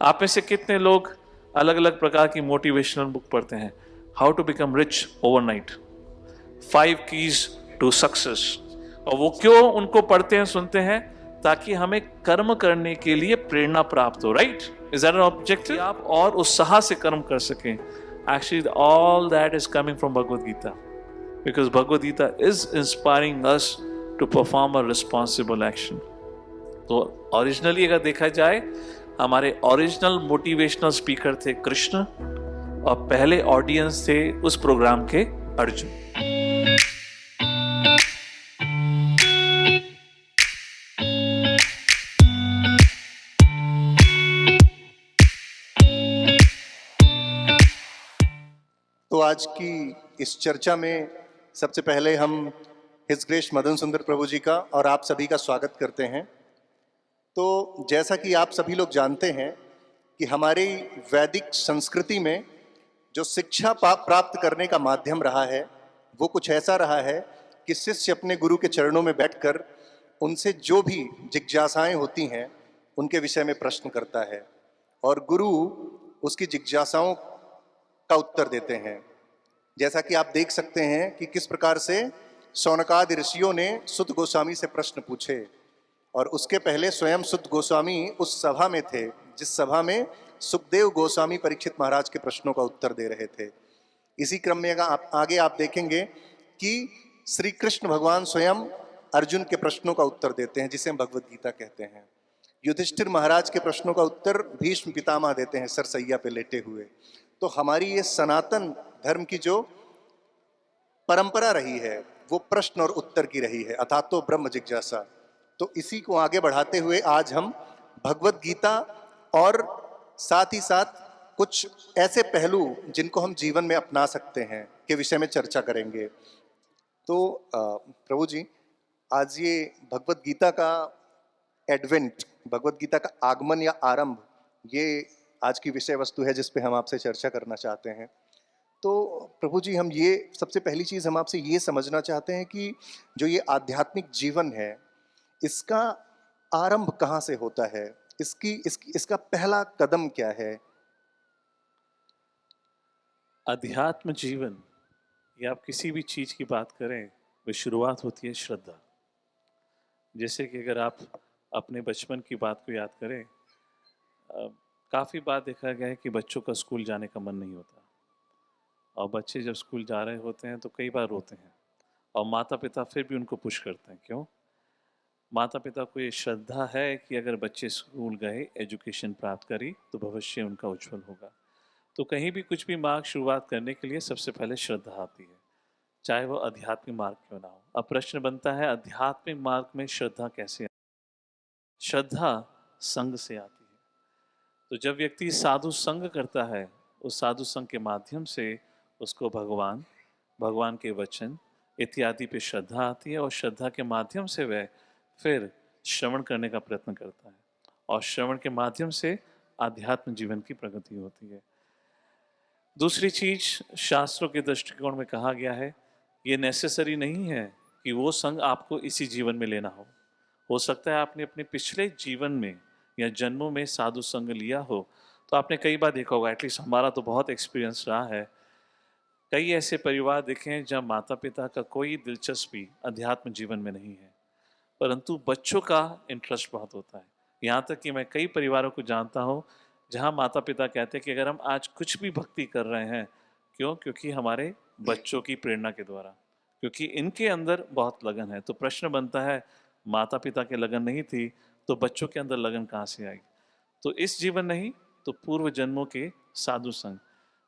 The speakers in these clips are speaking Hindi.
आप में से कितने लोग अलग अलग प्रकार की मोटिवेशनल बुक पढ़ते हैं? How to become rich overnight, 5 keys to success. और वो क्यों उनको पढ़ते हैं, सुनते हैं? ताकि हमें कर्म करने के लिए प्रेरणा प्राप्त हो, right? Is that an objective? आप और उत्साह से कर्म कर सकें। Actually all that is coming from Bhagavad Gita, because Bhagavad Gita is inspiring us to perform a responsible action. तो ओरिजिनली अगर देखा जाए, हमारे ओरिजिनल मोटिवेशनल स्पीकर थे कृष्ण, और पहले ऑडियंस थे उस प्रोग्राम के अर्जुन। तो आज की इस चर्चा में सबसे पहले हम हिज ग्रेस मदन सुंदर प्रभु जी का और आप सभी का स्वागत करते हैं। तो जैसा कि आप सभी लोग जानते हैं कि हमारी वैदिक संस्कृति में जो शिक्षा प्राप्त करने का माध्यम रहा है वो कुछ ऐसा रहा है कि शिष्य अपने गुरु के चरणों में बैठकर उनसे जो भी जिज्ञासाएं होती हैं उनके विषय में प्रश्न करता है और गुरु उसकी जिज्ञासाओं का उत्तर देते हैं। जैसा कि आप देख सकते हैं कि किस प्रकार से शौनकादि ऋषियों ने सुत गोस्वामी से प्रश्न पूछे और उसके पहले स्वयं सुत गोस्वामी उस सभा में थे जिस सभा में सुखदेव गोस्वामी परीक्षित महाराज के प्रश्नों का उत्तर दे रहे थे। इसी क्रम में आगे आप देखेंगे कि श्री कृष्ण भगवान स्वयं अर्जुन के प्रश्नों का उत्तर देते हैं, जिसे हम भगवद गीता कहते हैं। युधिष्ठिर महाराज के प्रश्नों का उत्तर भीष्म पितामह देते हैं सरसैया पे लेटे हुए। तो हमारी ये सनातन धर्म की जो परंपरा रही है वो प्रश्न और उत्तर की रही है, अथातो ब्रह्म जिज्ञासा। तो इसी को आगे बढ़ाते हुए आज हम भगवद गीता और साथ ही साथ कुछ ऐसे पहलू जिनको हम जीवन में अपना सकते हैं के विषय में चर्चा करेंगे। तो प्रभु जी, आज ये भगवद गीता का एडवेंट, भगवद गीता का आगमन या आरंभ, ये आज की विषय वस्तु है जिस पे हम आपसे चर्चा करना चाहते हैं। तो प्रभु जी, हम ये सबसे पहली चीज हम आपसे ये समझना चाहते हैं कि जो ये आध्यात्मिक जीवन है इसका आरंभ कहाँ से होता है, इसका पहला कदम क्या है? अध्यात्म जीवन या आप किसी भी चीज की बात करें, वो शुरुआत होती है श्रद्धा। जैसे कि अगर आप अपने बचपन की बात को याद करें, काफ़ी बार देखा गया है कि बच्चों का स्कूल जाने का मन नहीं होता, और बच्चे जब स्कूल जा रहे होते हैं तो कई बार रोते हैं, और माता पिता फिर भी उनको पुश करते हैं। क्यों? माता पिता को ये श्रद्धा है कि अगर बच्चे स्कूल गए, एजुकेशन प्राप्त करी, तो भविष्य उनका उज्जवल होगा। तो कहीं भी कुछ भी मार्ग शुरुआत करने के लिए सबसे पहले श्रद्धा आती है, चाहे वो आध्यात्मिक मार्ग क्यों ना हो। अब प्रश्न बनता है, आध्यात्मिक मार्ग में श्रद्धा कैसे आती है? श्रद्धा संग से आती है। तो जब व्यक्ति साधु संग करता है, उस साधु संग के माध्यम से उसको भगवान, भगवान के वचन इत्यादि पे श्रद्धा आती है, और श्रद्धा के माध्यम से वह फिर श्रवण करने का प्रयत्न करता है, और श्रवण के माध्यम से आध्यात्म जीवन की प्रगति होती है। दूसरी चीज, शास्त्रों के दृष्टिकोण में कहा गया है, ये नेसेसरी नहीं है कि वो संग आपको इसी जीवन में लेना हो सकता है आपने अपने पिछले जीवन में या जन्मों में साधु संग लिया हो। तो आपने कई बार देखा होगा, एटलीस्ट हमारा तो बहुत एक्सपीरियंस रहा है, कई ऐसे परिवार देखे हैं जहाँ माता पिता का कोई दिलचस्पी अध्यात्म जीवन में नहीं है, परंतु बच्चों का इंटरेस्ट बहुत होता है। यहाँ तक कि मैं कई परिवारों को जानता हूँ जहाँ माता पिता कहते हैं कि अगर हम आज कुछ भी भक्ति कर रहे हैं, क्यों? क्योंकि हमारे बच्चों की प्रेरणा के द्वारा, क्योंकि इनके अंदर बहुत लगन है। तो प्रश्न बनता है, माता पिता के लगन नहीं थी तो बच्चों के अंदर लगन कहाँ से आएगी? तो इस जीवन नहीं तो पूर्व जन्मों के साधु संग।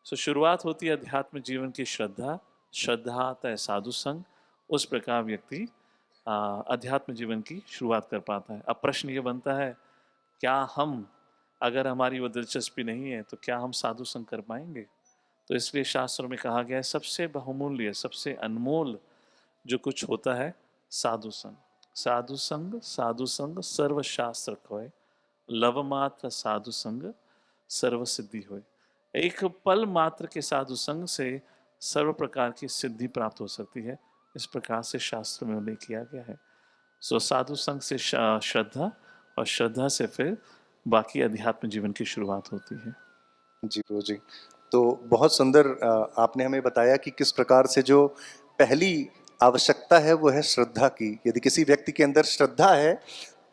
सो शुरुआत होती है अध्यात्म जीवन की श्रद्धा, श्रद्धा आता है साधु संग, उस प्रकार व्यक्ति अध्यात्म जीवन की शुरुआत कर पाता है। अब प्रश्न ये बनता है, क्या हम, अगर हमारी वो दिलचस्पी नहीं है तो क्या हम साधु संग कर पाएंगे? तो इसलिए शास्त्रों में कहा गया है, सबसे बहुमूल्य, सबसे अनमोल जो कुछ होता है, साधु संग। साधु संग, साधु संग सर्व शास्त्र खोए, लव मात्र साधु संग सर्व सिद्धि होए। एक पल मात्र के साधु संग से सर्व प्रकार की सिद्धि प्राप्त हो सकती है, इस प्रकार से शास्त्र में उल्लेख किया गया है। सो साधु संग से श्रद्धा, और श्रद्धा से फिर बाकी अध्यात्म जीवन की शुरुआत होती है। जी प्रभु जी, तो बहुत सुंदर आपने हमें बताया कि किस प्रकार से जो पहली आवश्यकता है वो है श्रद्धा की। यदि किसी व्यक्ति के अंदर श्रद्धा है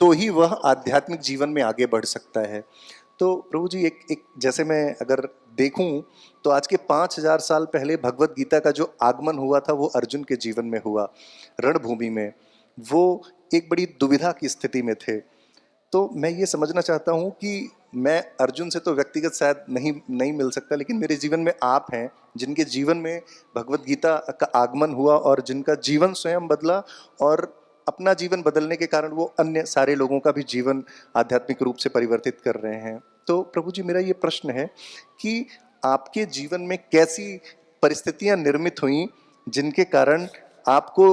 तो ही वह आध्यात्मिक जीवन में आगे बढ़ सकता है। तो प्रभु जी, एक एक जैसे मैं अगर देखूं तो आज के 5000 साल पहले भगवत गीता का जो आगमन हुआ था वो अर्जुन के जीवन में हुआ, रणभूमि में। वो एक बड़ी दुविधा की स्थिति में थे। तो मैं ये समझना चाहता हूँ कि मैं अर्जुन से तो व्यक्तिगत शायद नहीं नहीं मिल सकता, लेकिन मेरे जीवन में आप हैं जिनके जीवन में भगवत गीता का आगमन हुआ और जिनका जीवन स्वयं बदला, और अपना जीवन बदलने के कारण वो अन्य सारे लोगों का भी जीवन आध्यात्मिक रूप से परिवर्तित कर रहे हैं। तो प्रभु जी, मेरा ये प्रश्न है कि आपके जीवन में कैसी परिस्थितियां निर्मित हुई जिनके कारण आपको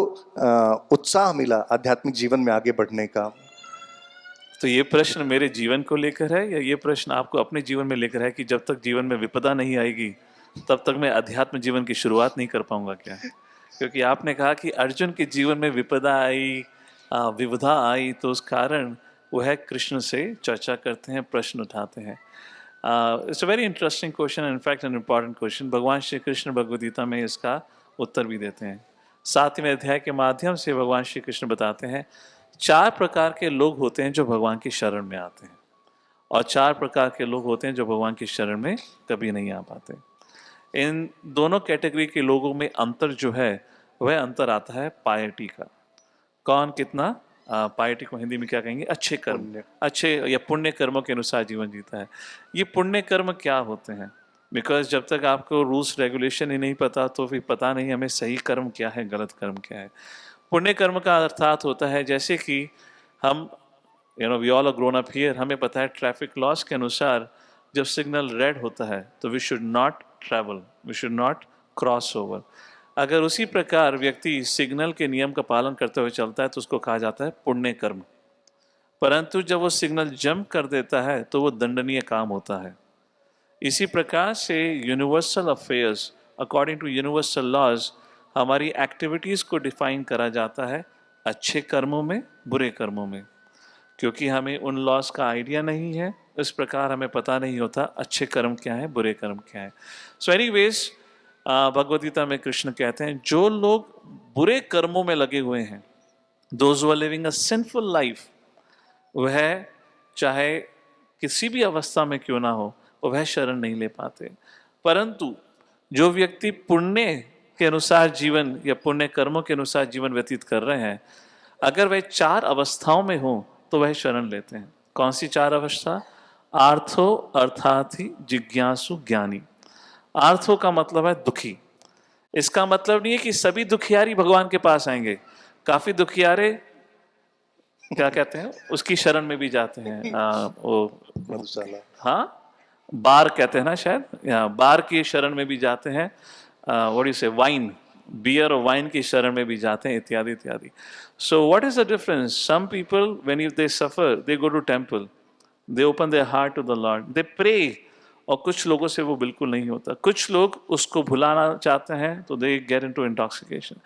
उत्साह मिला आध्यात्मिक जीवन में आगे बढ़ने का? तो ये प्रश्न मेरे जीवन को लेकर है या ये प्रश्न आपको अपने जीवन में लेकर है कि जब तक जीवन में विपदा नहीं आएगी तब तक मैं अध्यात्म जीवन की शुरुआत नहीं कर पाऊंगा क्या? क्योंकि आपने कहा कि अर्जुन के जीवन में विपदा आई, विविधा आई, तो उस कारण वह कृष्ण से चर्चा करते हैं, प्रश्न उठाते हैं। It's a very interesting question, in fact an important question. भगवान श्री कृष्ण भगवद गीता में इसका उत्तर भी देते हैं। 7वें अध्याय के माध्यम से भगवान श्री कृष्ण बताते हैं 4 प्रकार के लोग होते हैं जो भगवान की शरण में आते हैं, और 4 प्रकार के लोग होते हैं जो भगवान की शरण में कभी नहीं आ पाते। इन दोनों कैटेगरी के लोगों में अंतर जो है वह अंतर आता है पायटी का। कौन कितना पायटी को हिंदी में क्या कहेंगे? अच्छे कर्म, अच्छे या पुण्य कर्मों के अनुसार जीवन जीता है। ये पुण्य कर्म क्या होते हैं? बिकॉज जब तक आपको रूल्स रेगुलेशन ही नहीं पता तो फिर पता नहीं हमें सही कर्म क्या है, गलत कर्म क्या है। पुण्य कर्म का अर्थात होता है जैसे कि हम we all are grown up here, हमें पता है ट्रैफिक लॉस के अनुसार जब सिग्नल रेड होता है तो we should not travel, we should not cross over. अगर उसी प्रकार व्यक्ति सिग्नल के नियम का पालन करते हुए चलता है तो उसको कहा जाता है पुण्य कर्म। परंतु जब वो सिग्नल जंप कर देता है तो वो दंडनीय काम होता है। इसी प्रकार से universal affairs according to universal laws हमारी एक्टिविटीज़ को डिफाइन करा जाता है अच्छे कर्मों में, बुरे कर्मों में। क्योंकि हमें उन लॉज का आइडिया नहीं है, इस प्रकार हमें पता नहीं होता अच्छे कर्म क्या है, बुरे कर्म क्या है। सो एनीवेज, भगवद गीता में कृष्ण कहते हैं जो लोग बुरे कर्मों में लगे हुए हैं, those who are living a sinful life, वह चाहे किसी भी अवस्था में क्यों ना हो वह शरण नहीं ले पाते। परंतु जो व्यक्ति पुण्य के अनुसार जीवन या पुण्य कर्मों के अनुसार जीवन व्यतीत कर रहे हैं, अगर वह 4 अवस्थाओं में हो तो वह शरण लेते हैं। कौन सी 4 अवस्था? आर्थो, अर्थार्थी, जिज्ञासु, ज्ञानी। आर्थो का मतलब है दुखी। इसका मतलब नहीं है कि सभी दुखियारी भगवान के पास आएंगे। काफी दुखियारे क्या कहते हैं उसकी शरण में भी जाते हैं, वो मधुशाला। हाँ, बार कहते हैं ना शायद, या बार की शरण में भी जाते हैं, what you say, wine, beer और वाइन की शरण में भी जाते हैं, इत्यादि इत्यादि। So what is the difference? Some people when you they suffer they go to temple, they open their heart to the lord, they pray, और कुछ लोगों से वो बिल्कुल नहीं होता। कुछ लोग उसको भुलाना चाहते हैं तो दे गेट इनटू इंटॉक्सिकेशन।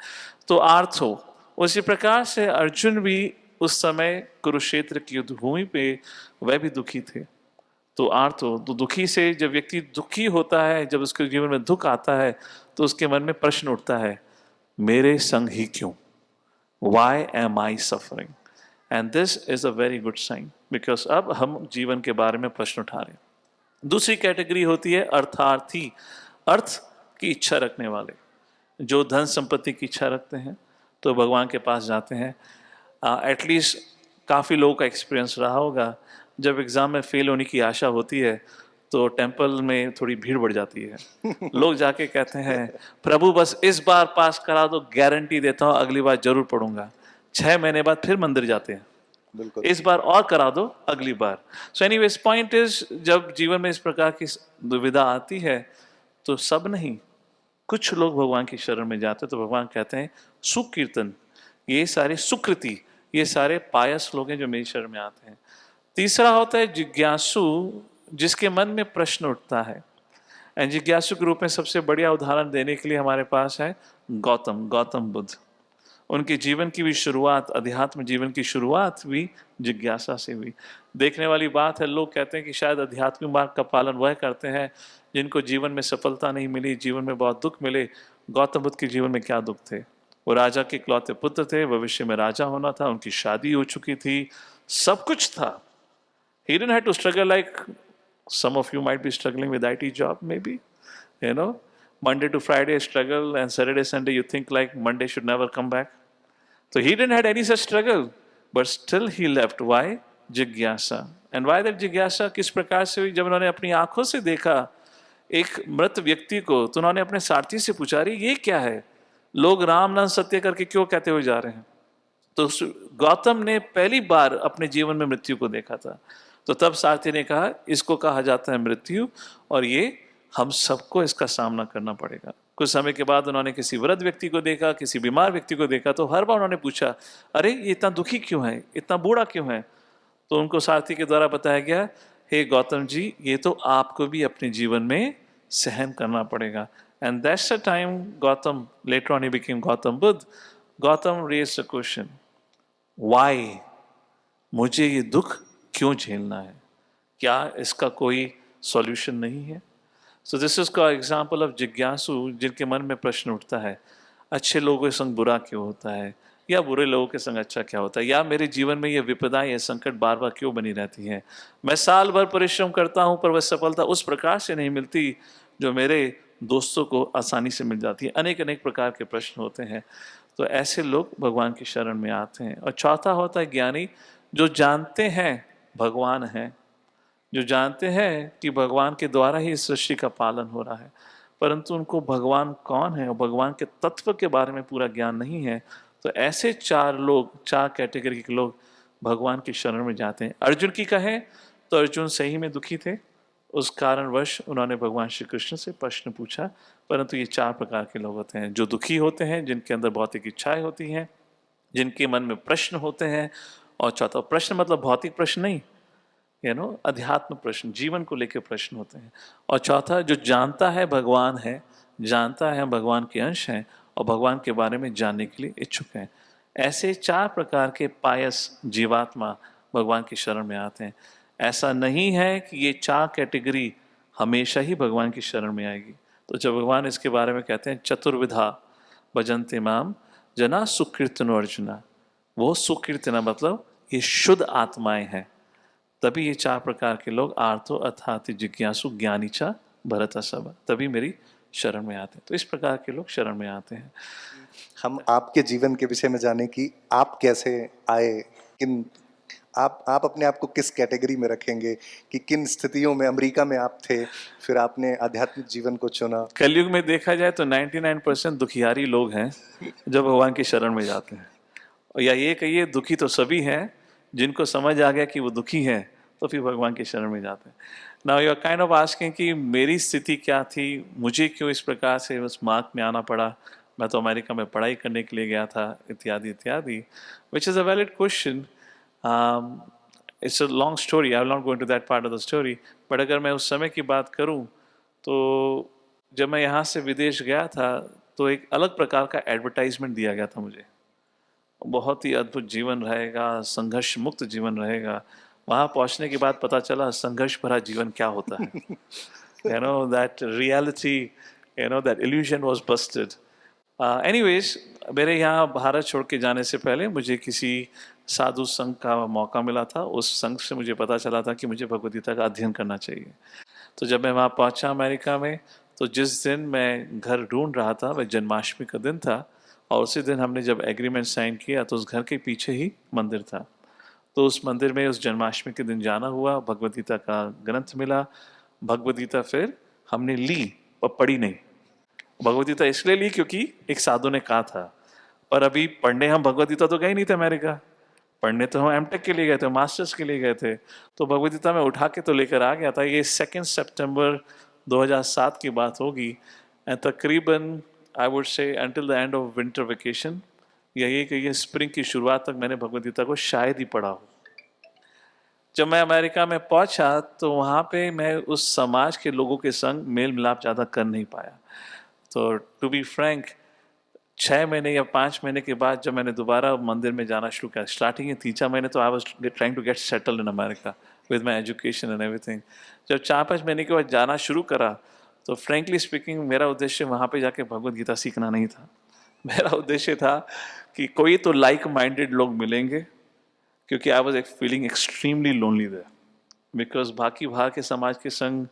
तो आर्थ हो। उसी प्रकार से अर्जुन भी उस समय कुरुक्षेत्र की युद्ध भूमि पे वह भी दुखी थे। तो आर्थ हो, तो दुखी से जब व्यक्ति दुखी होता है, जब उसके जीवन में दुख आता है तो उसके मन में प्रश्न उठता है, मेरे संग ही क्यों? Why am I suffering? And this is a very good sign, because अब हम जीवन के बारे में प्रश्न उठा रहे हैं। दूसरी कैटेगरी होती है अर्थार्थी, अर्थ की इच्छा रखने वाले, जो धन संपत्ति की इच्छा रखते हैं तो भगवान के पास जाते हैं। एटलीस्ट काफ़ी लोगों का एक्सपीरियंस रहा होगा, जब एग्ज़ाम में फेल होने की आशा होती है तो टेंपल में थोड़ी भीड़ बढ़ जाती है। लोग जाके कहते हैं प्रभु बस इस बार पास करा दो, गारंटी देता हूँ अगली बार जरूर पढ़ूंगा। 6 महीने बाद फिर मंदिर जाते हैं, बिल्कुल। इस बार और करा दो अगली बार। सो एनीवेज, पॉइंट इज, जब जीवन में इस प्रकार की दुविधा आती है तो सब नहीं, कुछ लोग भगवान की शरण में जाते हैं तो भगवान कहते हैं सुख कीर्तन, ये सारे सुकृति, ये सारे पायस लोग हैं जो मेरी शरण में आते हैं। तीसरा होता है जिज्ञासु, जिसके मन में प्रश्न उठता है। एंड जिज्ञासु के रूप में सबसे बढ़िया उदाहरण देने के लिए हमारे पास है गौतम बुद्ध। उनके जीवन की भी शुरुआत, अध्यात्म जीवन की शुरुआत भी जिज्ञासा से हुई। देखने वाली बात है, लोग कहते हैं कि शायद आध्यात्मिक मार्ग का पालन वह करते हैं जिनको जीवन में सफलता नहीं मिली, जीवन में बहुत दुख मिले। गौतम बुद्ध के जीवन में क्या दुख थे? वो राजा के इकलौते पुत्र थे, भविष्य में राजा होना था, उनकी शादी हो चुकी थी, सब कुछ था। He didn't have to struggle like some of you might be struggling with IT job, maybe. You know, Monday to Friday struggle, and Saturday, Sunday you think like Monday should never come back. So he didn't have any such struggle, but still he left. Why? जिज्ञासा. And why that जिज्ञासा? किस प्रकार से हुई? जब उन्होंने अपनी आंखों से देखा एक मृत व्यक्ति को, तो उन्होंने अपने सारथी से पूछा, अरे ये क्या है? लोग राम नाम सत्य करके क्यों कहते हुए जा रहे हैं? तो गौतम ने पहली बार अपने जीवन में मृत्यु को देखा था। तो तब सारथी ने कहा, इसको कहा जाता है मृत्यु, और ये हम सबको इसका सामना करना पड़ेगा। कुछ समय के बाद उन्होंने किसी वृद्ध व्यक्ति को देखा, किसी बीमार व्यक्ति को देखा, तो हर बार उन्होंने पूछा, अरे ये इतना दुखी क्यों है, इतना बूढ़ा क्यों है? तो उनको सारथी के द्वारा बताया गया, हे गौतम जी, ये तो आपको भी अपने जीवन में सहन करना पड़ेगा। And that's the time Gautam, later on he became Gautam Buddha, Gautam raised the question, why? मुझे ये दुख क्यों झेलना है? क्या इसका कोई सॉल्यूशन नहीं है? सो दिस इज का एग्जाम्पल ऑफ जिज्ञासु, जिनके मन में प्रश्न उठता है, अच्छे लोगों के संग बुरा क्यों होता है, या बुरे लोगों के संग अच्छा क्या होता है, या मेरे जीवन में ये विपदाएं, ये संकट बार बार क्यों बनी रहती हैं? मैं साल भर परिश्रम करता हूँ पर वह सफलता उस प्रकार से नहीं मिलती जो मेरे दोस्तों को आसानी से मिल जाती है। अनेक अनेक प्रकार के प्रश्न होते हैं। तो ऐसे लोग भगवान की शरण में आते हैं। और चौथा होता है ज्ञानी, जो जानते हैं भगवान है, जो जानते हैं कि भगवान के द्वारा ही इस सृष्टि का पालन हो रहा है, परंतु उनको भगवान कौन है और भगवान के तत्व के बारे में पूरा ज्ञान नहीं है। तो ऐसे चार लोग, चार कैटेगरी के लोग भगवान की शरण में जाते हैं। अर्जुन की कहें तो अर्जुन सही में दुखी थे, उस कारणवश उन्होंने भगवान श्री कृष्ण से प्रश्न पूछा। परंतु ये चार प्रकार के लोग होते हैं, जो दुखी होते हैं, जिनके अंदर भौतिक इच्छाएं होती हैं, जिनके मन में प्रश्न होते हैं। और चौथा, प्रश्न मतलब भौतिक प्रश्न नहीं, अध्यात्म प्रश्न, जीवन को लेकर प्रश्न होते हैं। और चौथा, जो जानता है भगवान है, जानता है हम भगवान के अंश हैं और भगवान के बारे में जानने के लिए इच्छुक हैं। ऐसे चार प्रकार के पायस जीवात्मा भगवान की शरण में आते हैं। ऐसा नहीं है कि ये चार कैटेगरी हमेशा ही भगवान की शरण में आएगी। तो जब भगवान इसके बारे में कहते हैं, चतुर्विधा भजन्ते माम जना सुकीर्तनो अर्जुना, वो सुकीर्तना मतलब ये शुद्ध आत्माएं हैं। तभी ये चार प्रकार के लोग, आर्तो अर्थात जिज्ञासु ज्ञानी चा भरत सब, तभी मेरी शरण में आते हैं। तो इस प्रकार के लोग शरण में आते हैं। हम आपके जीवन के विषय में जाने की, आप कैसे आए, किन आप अपने आप को किस कैटेगरी में रखेंगे, कि किन स्थितियों में अमेरिका में आप थे, फिर आपने आध्यात्मिक जीवन को चुना? कलयुग में देखा जाए तो 99% दुखियारी लोग हैं जो भगवान की शरण में जाते हैं। या ये कहिए दुखी तो सभी हैं, जिनको समझ आ गया कि वो दुखी हैं तो फिर भगवान की शरण में जाते हैं। Now you are kind of asking कि मेरी स्थिति क्या थी, मुझे क्यों इस प्रकार से उस मार्ग में आना पड़ा, मैं तो अमेरिका में पढ़ाई करने के लिए गया था, इत्यादि इत्यादि, which is a valid question. It's a long story, I will not go into that part of the story. But अगर मैं उस समय की बात करूं तो जब मैं यहाँ से विदेश गया था तो एक अलग प्रकार का एडवर्टाइजमेंट दिया गया था मुझे, बहुत ही अद्भुत जीवन रहेगा, संघर्ष मुक्त जीवन रहेगा। वहाँ पहुँचने के बाद पता चला संघर्ष भरा जीवन क्या होता है। that reality, that illusion was busted. Anyways, मेरे यहाँ भारत छोड़ के जाने से पहले मुझे किसी साधु संघ का मौका मिला था। उस संघ से मुझे पता चला था कि मुझे भगवद गीता का अध्ययन करना चाहिए। तो जब मैं वहाँ पहुँचा अमेरिका में, तो जिस दिन मैं घर ढूंढ रहा था वह जन्माष्टमी का दिन था, और उसी दिन हमने जब एग्रीमेंट साइन किया तो उस घर के पीछे ही मंदिर था। तो उस मंदिर में उस जन्माष्टमी के दिन जाना हुआ, भगवद गीता का ग्रंथ मिला। भगवद गीता फिर हमने ली पर पढ़ी नहीं। भगवद गीता इसलिए ली क्योंकि एक साधु ने कहा था, पर अभी पढ़ने हम भगवद गीता तो गए नहीं थे अमेरिका, पढ़ने तो हम एमटेक के लिए गए थे, मास्टर्स के लिए गए थे। तो भगवद गीता में उठा के तो लेकर आ गया था। ये 2 सितंबर 2007 की बात होगी। तकरीबन I would say until the end of winter vacation, या ये कि ये स्प्रिंग की शुरुआत तक मैंने भगवद गीता को शायद ही पढ़ा हो। जब मैं अमेरिका में पहुंचा तो वहाँ पे मैं उस समाज के लोगों के संग मेल मिलाप ज़्यादा कर नहीं पाया। तो टू बी फ्रैंक, 6 महीने या 5 महीने के बाद जब मैंने दोबारा मंदिर में जाना शुरू किया, स्टार्टिंग के 3-4 महीने तो I was trying to get settled in America with my education and everything. जब 4-5 महीने के बाद जाना शुरू करा तो फ्रेंकली स्पीकिंग मेरा उद्देश्य वहाँ पे जाके भगवत गीता सीखना नहीं था। मेरा उद्देश्य था कि कोई तो लाइक माइंडेड लोग मिलेंगे, क्योंकि I was feeling extremely lonely there, because बाकी बाहर के समाज के संग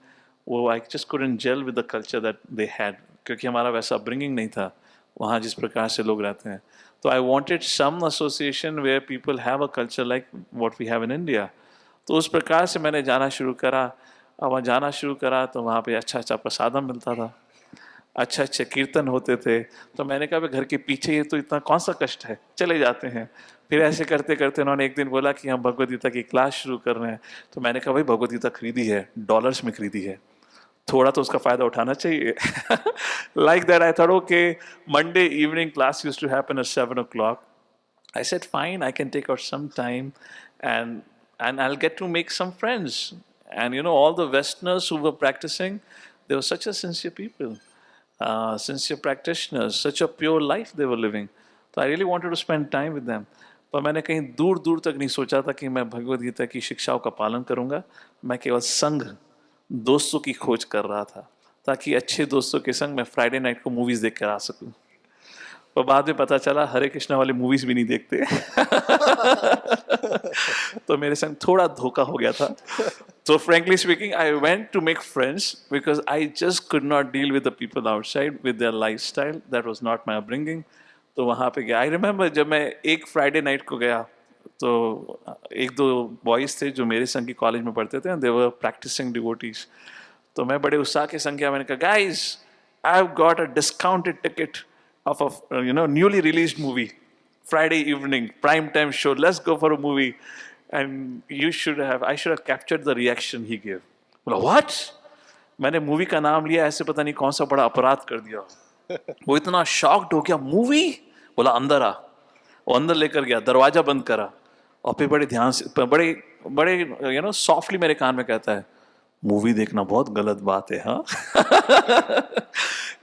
वो I just couldn't gel with the culture that they had, क्योंकि हमारा वैसा अपब्रिंगिंग नहीं था वहाँ जिस प्रकार से लोग रहते हैं। तो I wanted some association where people have a culture like what we have in India. तो उस प्रकार से मैंने जाना शुरू करा। अब वहाँ जाना शुरू करा तो वहाँ पे अच्छा अच्छा प्रसादम मिलता था, अच्छे अच्छे कीर्तन होते थे। तो मैंने कहा भाई घर के पीछे ये तो इतना कौन सा कष्ट है, चले जाते हैं। फिर ऐसे करते करते उन्होंने एक दिन बोला कि हम भगवद गीता की क्लास शुरू कर रहे हैं। तो मैंने कहा भाई भगवद गीता खरीदी है, डॉलर्स में खरीदी है, थोड़ा तो उसका फायदा उठाना चाहिए। Like that I thought okay, Monday evening class used to happen at 7 o'clock. I said, fine, I can take out some time and I'll get to make some friends. And you know, all the Westerners who were practicing, they were such a sincere people, sincere practitioners, such a pure life they were living. So I really wanted to spend time with them. पर मैंने कहीं दूर दूर तक नहीं सोचा था कि मैं भगवद गीता की शिक्षाओं का पालन करूंगा। मैं केवल संघ, दोस्तों की खोज कर रहा था, ताकि अच्छे दोस्तों के संग मैं फ्राइडे नाइट को मूवीज देख कर आ सकूं। और बाद में पता चला हरे कृष्णा वाले मूवीज भी नहीं देखते। तो मेरे संग थोड़ा धोखा हो गया था। So frankly speaking, I went to make friends because I just could not deal with the people outside with their lifestyle. That was not my upbringing. तो वहाँ पे गया। I remember जब मैं एक फ्राइडे नाइट को गया तो एक दो बॉयज थे जो मेरे संग की कॉलेज में पढ़ते थे, they were practicing devotees. तो मैं बड़े उत्साह के संग गया। मैंने कहा guys, I've got a discounted ticket of a newly released movie, Friday evening prime time show, let's go for a movie. And I should have captured the reaction he gave. बोला what? मैंने मूवी का नाम लिया, ऐसे पता नहीं कौन सा बड़ा अपराध कर दिया। वो इतना शॉक्ड हो गया, मूवी? बोला अंदर आ। वो अंदर लेकर गया, दरवाजा बंद करा और फिर बड़े ध्यान से बड़े बड़े सॉफ्टली मेरे कान में कहता है, मूवी देखना बहुत गलत बात है, हाँ।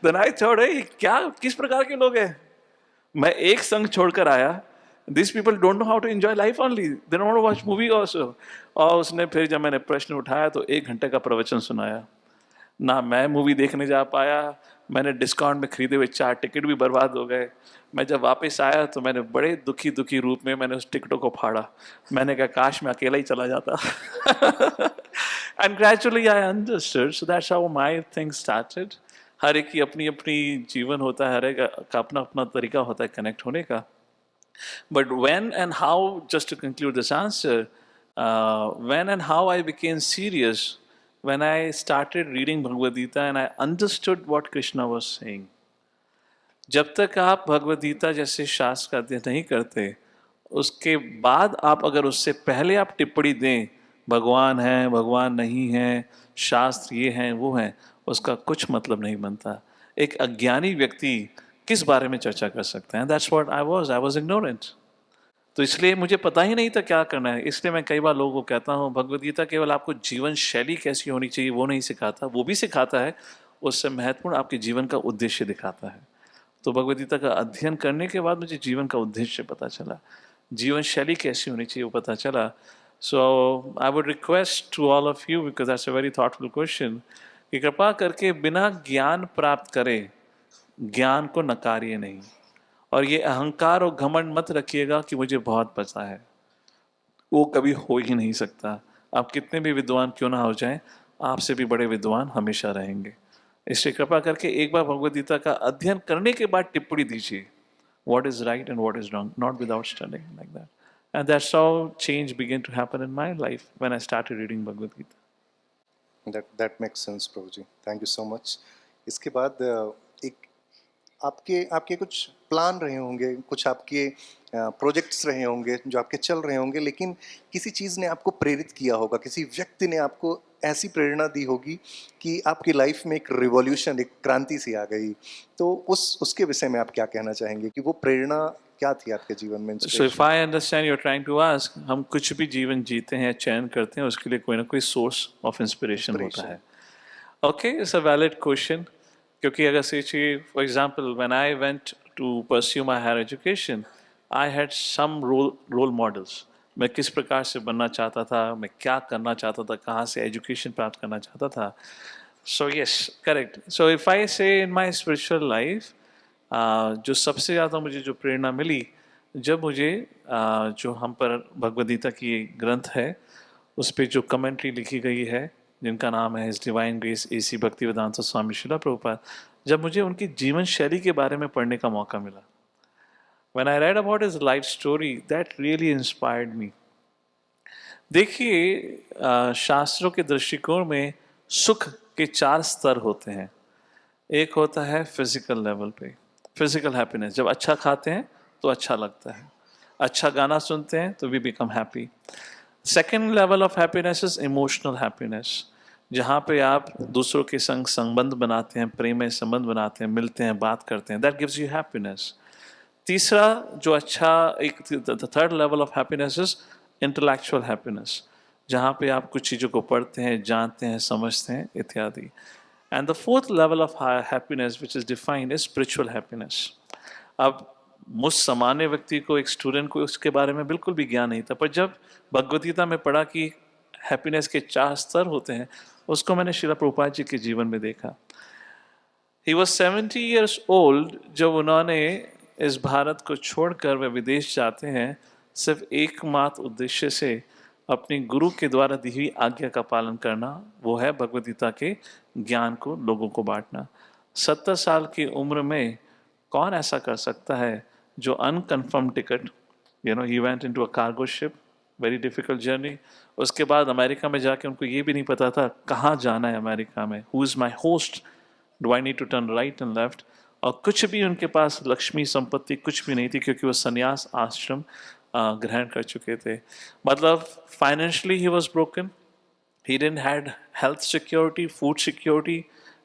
Then I thought, hey, क्या किस प्रकार के लोग हैं? मैं एक संग छोड़कर आया। These people don't know how to enjoy life only. They don't want to watch movie also. और उसने फिर जब मैंने प्रश्न उठाया तो 1 घंटे का प्रवचन सुनाया। ना मैं मूवी देखने जा पाया, मैंने डिस्काउंट में खरीदे हुए 4 टिकट भी बर्बाद हो गए। मैं जब वापस आया तो मैंने बड़े दुखी दुखी रूप में मैंने उस टिकटों को फाड़ा। मैंने कहा काश मैं अकेला ही चला जाता। And gradually I understood. So that's how my thing started. हर एक की अपनी अपनी जीवन होता है, हर एक का अपना अपना तरीका होता है कनेक्ट होने का। But when and how, just to conclude this answer, when and how I became serious, when I started reading Bhagavad Gita and I understood what Krishna was saying. जब तक आप भगवद गीता जैसे शास्त्र का अध्ययन नहीं करते, उसके बाद आप अगर उससे पहले आप टिप्पणी दें, भगवान है, भगवान नहीं है, शास्त्र ये हैं वो हैं, उसका कुछ मतलब नहीं बनता। एक अज्ञानी व्यक्ति किस बारे में चर्चा कर सकते हैं? That's what I was ignorant. तो इसलिए मुझे पता ही नहीं था क्या करना है। इसलिए मैं कई बार लोगों को कहता हूँ भगवद गीता केवल आपको जीवन शैली कैसी होनी चाहिए वो नहीं सिखाता, वो भी सिखाता है, उससे महत्वपूर्ण आपके जीवन का उद्देश्य दिखाता है। तो भगवद गीता का अध्ययन करने के बाद मुझे जीवन का उद्देश्य पता चला, जीवन शैली कैसी होनी चाहिए वो पता चला। So I would request to all of you, because that's a very thoughtful question, कि कृपा करके बिना ज्ञान प्राप्त करे ज्ञान को नकारिए नहीं, और ये अहंकार और घमंड मत रखिएगा कि मुझे बहुत पता है, वो कभी हो ही नहीं सकता। आप कितने भी विद्वान क्यों ना हो जाएं, आपसे भी बड़े विद्वान हमेशा रहेंगे। इसलिए कृपा करके एक बार भगवद गीता का अध्ययन करने के बाद टिप्पणी दीजिए, what is right and what is wrong, not without studying like that. And that's how change began to happen in my life when I started reading Bhagavad Gita. That makes sense, Prabhu ji, thank you so much. इसके बाद एक आपके कुछ प्लान रहे होंगे, कुछ आपके प्रोजेक्ट्स रहे होंगे जो आपके चल रहे होंगे, लेकिन किसी चीज़ ने आपको प्रेरित किया होगा, किसी व्यक्ति ने आपको ऐसी प्रेरणा दी होगी कि आपकी लाइफ में एक रिवॉल्यूशन, एक क्रांति सी आ गई। तो उसके विषय में आप क्या कहना चाहेंगे कि वो प्रेरणा क्या थी आपके जीवन में? So if I understand you're trying to ask, हम कुछ भी जीवन जीते हैं, चयन करते हैं, उसके लिए कोई ना कोई सोर्स ऑफ इंस्पिरेशन होता है। Okay, it's a valid question, क्योंकि अगर सोचिए for example when I went to pursue my higher education, I had some role models. मैं किस प्रकार से बनना चाहता था, मैं क्या करना चाहता था, कहाँ से एजुकेशन प्राप्त करना चाहता था. So yes, correct. So if I say in my spiritual life, जो सबसे ज़्यादा मुझे जो प्रेरणा मिली, जब मुझे जो हम पर भगवद गीता की ग्रंथ है उस पर जो कमेंट्री लिखी गई है, जिनका नाम है his divine grace AC Bhaktivedanta Swami Srila Prabhupada, जब मुझे उनकी जीवन शैली के बारे में पढ़ने का मौका मिला, when I read about his life story, that really inspired me. देखिए, शास्त्रों के दृष्टिकोण में सुख के 4 स्तर होते हैं. एक होता है फिजिकल लेवल पे, फिजिकल हैप्पीनेस. जब अच्छा खाते हैं तो अच्छा लगता है, अच्छा गाना सुनते हैं तो we become happy. Second level of happiness is emotional happiness, जहाँ पे आप दूसरों के संग संबंध बनाते हैं, प्रेममय संबंध बनाते हैं, मिलते हैं, बात करते हैं. That gives you happiness. तीसरा जो अच्छा एक third level of happiness is intellectual happiness, जहाँ पे आप कुछ चीज़ों को पढ़ते हैं, जानते हैं, समझते हैं इत्यादि. And the fourth level of happiness which is defined is spiritual happiness. अब मुझ सामान्य व्यक्ति को, एक स्टूडेंट को उसके बारे में बिल्कुल भी ज्ञान नहीं था, पर जब भगवद गीता में पढ़ा कि हैप्पीनेस के 4 स्तर होते हैं, उसको मैंने श्रील प्रभुपाद जी के जीवन में देखा. ही वॉज 70 years old जब उन्होंने इस भारत को छोड़कर वे विदेश जाते हैं, सिर्फ एकमात्र उद्देश्य से अपनी गुरु के द्वारा दी हुई आज्ञा का पालन करना, वो है भगवद गीता के ज्ञान को लोगों को बांटना. 70 साल की उम्र में कौन ऐसा कर सकता है जो unconfirm ticket, he went into a cargo ship, very difficult journey. उसके बाद अमेरिका में जाके उनको ये भी नहीं पता था कहाँ जाना है अमेरिका में, who is my host, do I need to turn right and left. और कुछ भी उनके पास लक्ष्मी संपत्ति कुछ भी नहीं थी, क्योंकि वो संन्यास आश्रम ग्रहण कर चुके थे. मतलब financially he was broken, he didn't had health security, food security,